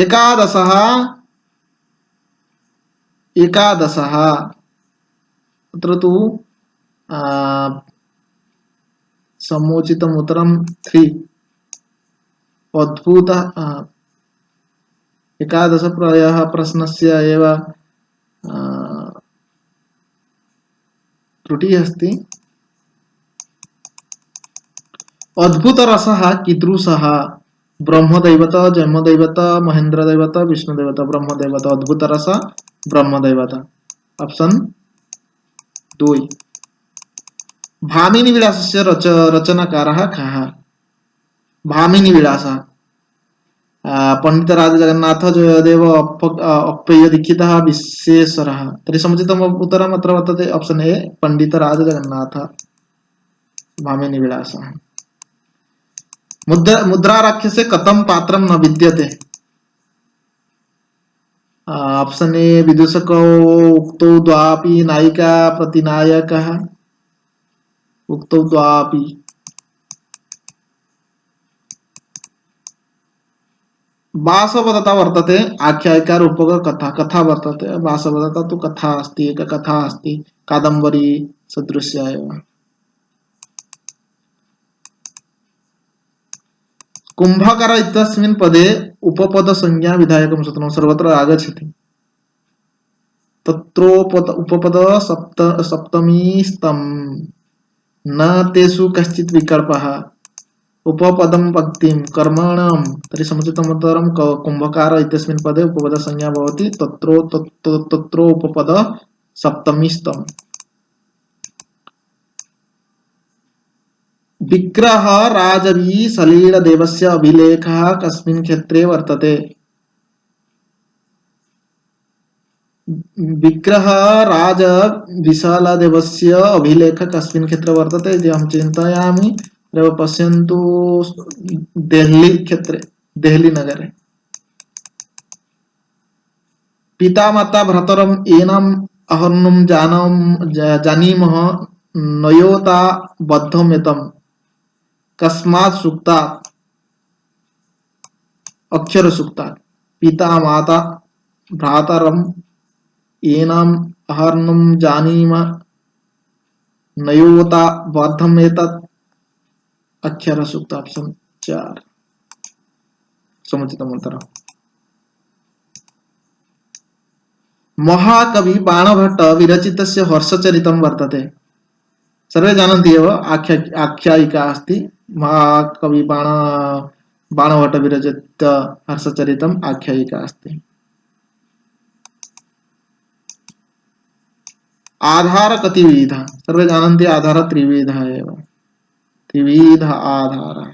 एकादशः अत्र तु समुचितम् उत्तरं 3 अद्भुत एकादश प्रायः प्रश्नस्य एव त्रुटिः अस्ति अद्भुतरसः कीदृशः ब्रह्मदैवत जन्मदैवत महेन्द्रदैवत विष्णुदैवत ब्रह्मदैवत अद्भुतरस ब्रह्मदैवत ऑप्शन 2 भामिनी विलासस्य रचनाकारः कः भामिनी विलासः पंडित राज जगन्नाथ जयदेव अप्पय्य दीक्षितः विश्वेश्वरः तर्हि समुचितम् उत्तरम् अत्र वर्तते ऑप्शन ए पंडित राज जगन्नाथ भामिनी विलासः मुद्राराक्षसे कथं पात्रं न विद्यते ऑप्शन ए विदूषको उक्तौ द्वापि नायिका प्रतिनायकः उक्तौ द्वापि वासवदत्ता वर्तते आख्यायिका रूपक कथा कथा वर्तते वासवदत्ता तु कथा अस्ति एक कथा अस्ति कादम्बरी सदृश्या एव कुंभकार इत्यस्मिन् पदे उपपद संज्ञा विधायकं सूत्रं सर्वत्र आगच्छति उपपद सप्तमी स्तम् न तेषु कश्चित् विकल्पः उपपदं पक्तिं कर्मणं तर्हि समुचितम् उत्तरं कुंभकार इत्यस्मिन् पदे उपपद संज्ञा भवति तत्र उपपद सप्तमी स्तम् विग्रह राजवी सलीलदेवस्य अभिलेखः कस्मिन् क्षेत्रे वर्तते विग्रह राज विशालदेवस्य अभिलेखः कस्मिन् क्षेत्रे वर्तते इति अहं चिन्तयामि पश्यन्तु देहली क्षेत्रे देहली नगरे पिता माता भ्रातरम् एनम् अहर्नुं जानीमः नयोता बद्धमेतम् कस्मात् सूक्तात् अक्षर सूक्तात् पिता माता भ्रातरम् एनम् अहर्नुं जानीमः नयोता बद्धमेतत् अक्षर सूक्त ऑप्शन 4 समुचितम् उत्तरम् महाकवि बाणभट्ट विरचितस्य हर्षचरितं वर्तते सर्वे जानन्ति एव आख्यायिका अस्ति महाकवि बाणभट्ट विरचित हर्षचरितम् आख्यायिका अस्ति आधार कतिविधः सर्वे जानन्ति आधार त्रिविधः एव त्रिविध आधारः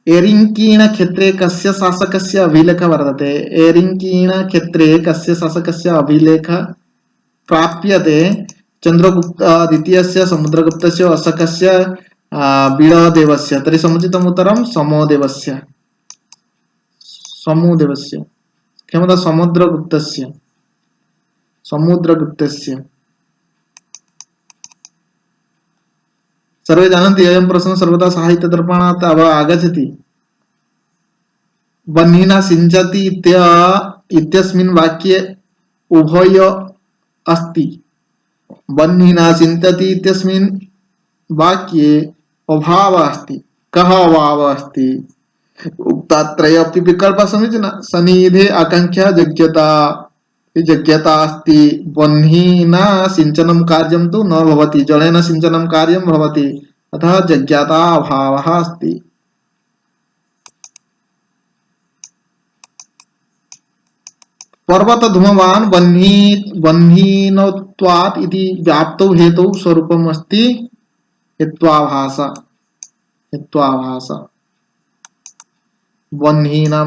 एरिङ्कीण क्षेत्रे कस्य शासकस्य अभिलेखः वर्तते एरिङ्कीण क्षेत्रे कस्य शासकस्य अभिलेखः प्राप्यते चन्द्रगुप्त द्वितीयस्य समुद्रगुप्तस्य अशोकस्य बीडदेवस्य तर्हि समुचितम् उत्तरं समोदेवस्य समूदेवस्य क्षमता समुद्रगुप्तस्य सर्वे जानन्ति अयं प्रश्नः सर्वदा साहित्यदर्पणात् आगच्छति बह्निना सिञ्चति इत्यस्मिन् वाक्ये उभय अस्ति बह्निना सिञ्चति इत्यस्मिन् वाक्ये अभावः अस्ति कः अभावः अस्ति उक्तात्रयमपि विकल्पः समीचीनः सनिधे आकाङ्क्षा जज्ञता अस्ति बह्निना सिञ्चनं कार्यं तु न भवति जलेन सिञ्चनं कार्यं भवति अतः जज्ञता अभावः अस्ति पर्वत धूमवान् बह्निनोत्वात् इति व्याप्तौ हेतौ स्वरूपम् अस्ति हेत्वाभास बह्नीनां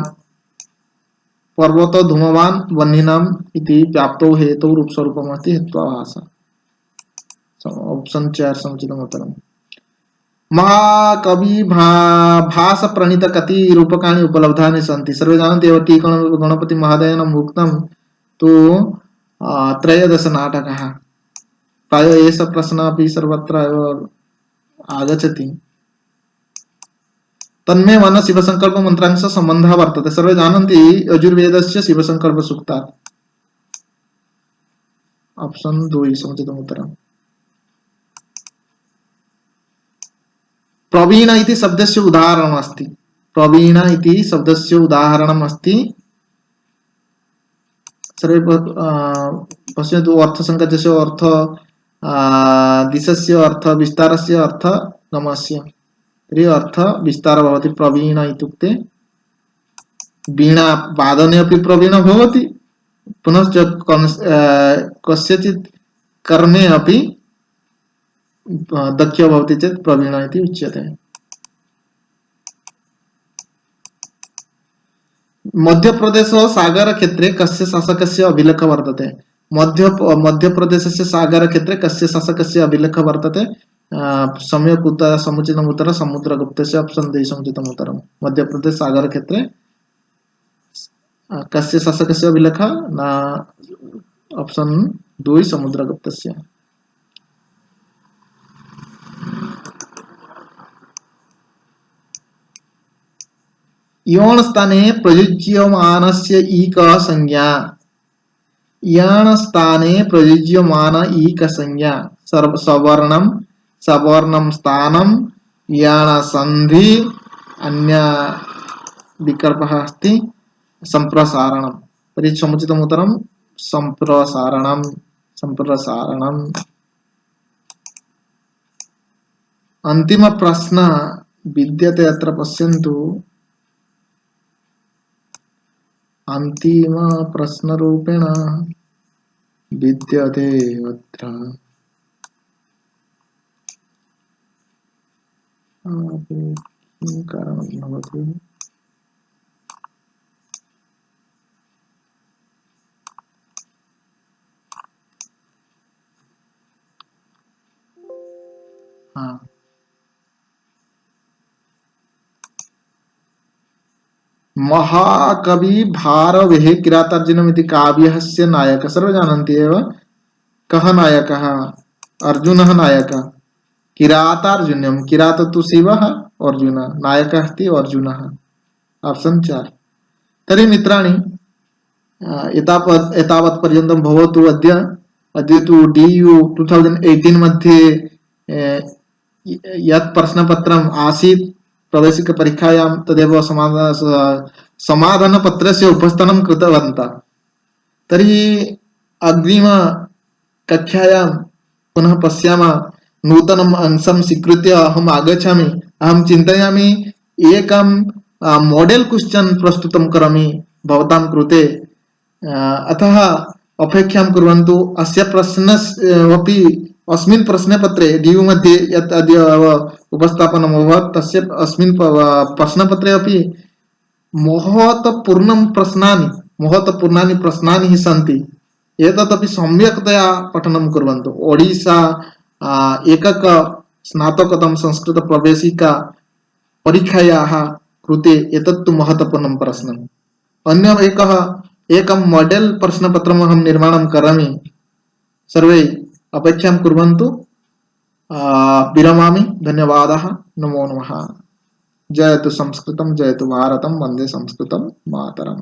पर्वत धूमवान् बह्नीनाम् इति व्याप्तौ हेतौ रूपस्वरूपम् अस्ति हेत्वाभास ऑप्शन 4 समुचितम् उत्तरम् महाकवि भास प्रणीत कति रूपकाणि उपलब्धानि सन्ति सर्वे जानन्ति एव टी गणपति महोदयेन उक्तं तु 13 नाटकाः प्रायः एषः प्रश्नः अपि सर्वत्र एव आगच्छति तन्मे मन शिवसंकल्प मंत्रांश संबंधः वर्तते सर्वे जानन्ति यजुर्वेदस्य शिवसंकल्प सूक्तात् ऑप्शन 2 समुचितम् उत्तरम् प्रवीण इति शब्दस्य उदाहरणम् अस्ति प्रवीण इति शब्दस्य उदाहरणम् अस्ति सर्वे पश्यन्तु अर्थसङ्कतस्य अर्थ दिशस्य अर्थ विस्तारस्य अर्थ गमस्य तर्हि अर्थ विस्तार भवति प्रवीण इत्युक्ते वीणा वादने अपि प्रवीण भवति पुनश्च कस्यचित् कर्मे अपि दक्ष भवति चेत् प्रवीण इति उच्यते मध्यप्रदेश सागर क्षेत्रे कस्य शासकस्य अभिलेखः वर्तते मध्यप्रदेशस्य सागर क्षेत्रे कस्य शासकस्य अभिलेखः वर्तते सम्यक् उत्तर समुचितम् उत्तरं समुद्रगुप्तस्य ऑप्शन 2 समुचितम् उत्तरं मध्यप्रदेश सागर क्षेत्रे कस्य शासकस्य अभिलेखः न ऑप्शन 2 समुद्रगुप्तस्य यौण स्थाने प्रयुज्यमानस्य ईकः संज्ञा यण स्थाने प्रयुज्यमान ईक संज्ञा सवर्णं सवर्णं स्थानं यण संधि अन्य विकल्पः अस्ति संप्रसारणं तर्हि समुचितम् उत्तरं संप्रसारणं अन्तिम प्रश्न विद्यते अत्र पश्यन्तु अन्तिम प्रश्न रूपेण विद्यते अत्र किं कारणं भवति महाकवि भारवेः किरातार्जुनम् इति काव्यस्य नायकः सर्वे जानन्ति एव कः नायकः अर्जुनः नायकः किरातार्जुन्यं किरात तु शिवः अर्जुन नायकः अस्ति अर्जुनः ऑप्शन 4 तर्हि मित्राणि एतावत् पर्यन्तं भवतु अद्य तु DU 2018 मध्ये यत् प्रश्नपत्रम् आसीत् प्रवेशिकपरीक्षायां तदेव समाधानपत्रस्य उपस्थानं कृतवन्तः तर्हि अग्रिमकक्षायां पुनः पश्यामः नूतनम् अंशं स्वीकृत्य अहम् आगच्छामि अहं चिन्तयामि एकं मॉडेल क्वेश्चन प्रस्तुतं करोमि भवतां कृते। अतः अपेक्षां कुर्वन्तु। अस्य प्रश्नस्य अपि अस्मिन् प्रश्नपत्रे DU मध्ये यत् अद्य उपस्थापनम् अभवत् तस्य अस्मिन् प्रश्नपत्रे अपि महत्वपूर्णानि प्रश्नानि सन्ति। एतदपि सम्यक्तया पठनं कुर्वन्तु। ओडिशा एकक स्नातकोत्तर संस्कृत प्रवेशिका परीक्षायाः कृते एतत्तु महत्वपूर्णं प्रश्नम्। अन्य एकं मॉडेल प्रश्नपत्रम् अहं निर्माणं करोमि। सर्वे अपेक्षां कुर्वन्तु। विरमामि। धन्यवादाः। नमो नमः। जयतु संस्कृतं, जयतु भारतं, वन्दे संस्कृतं मातरम्।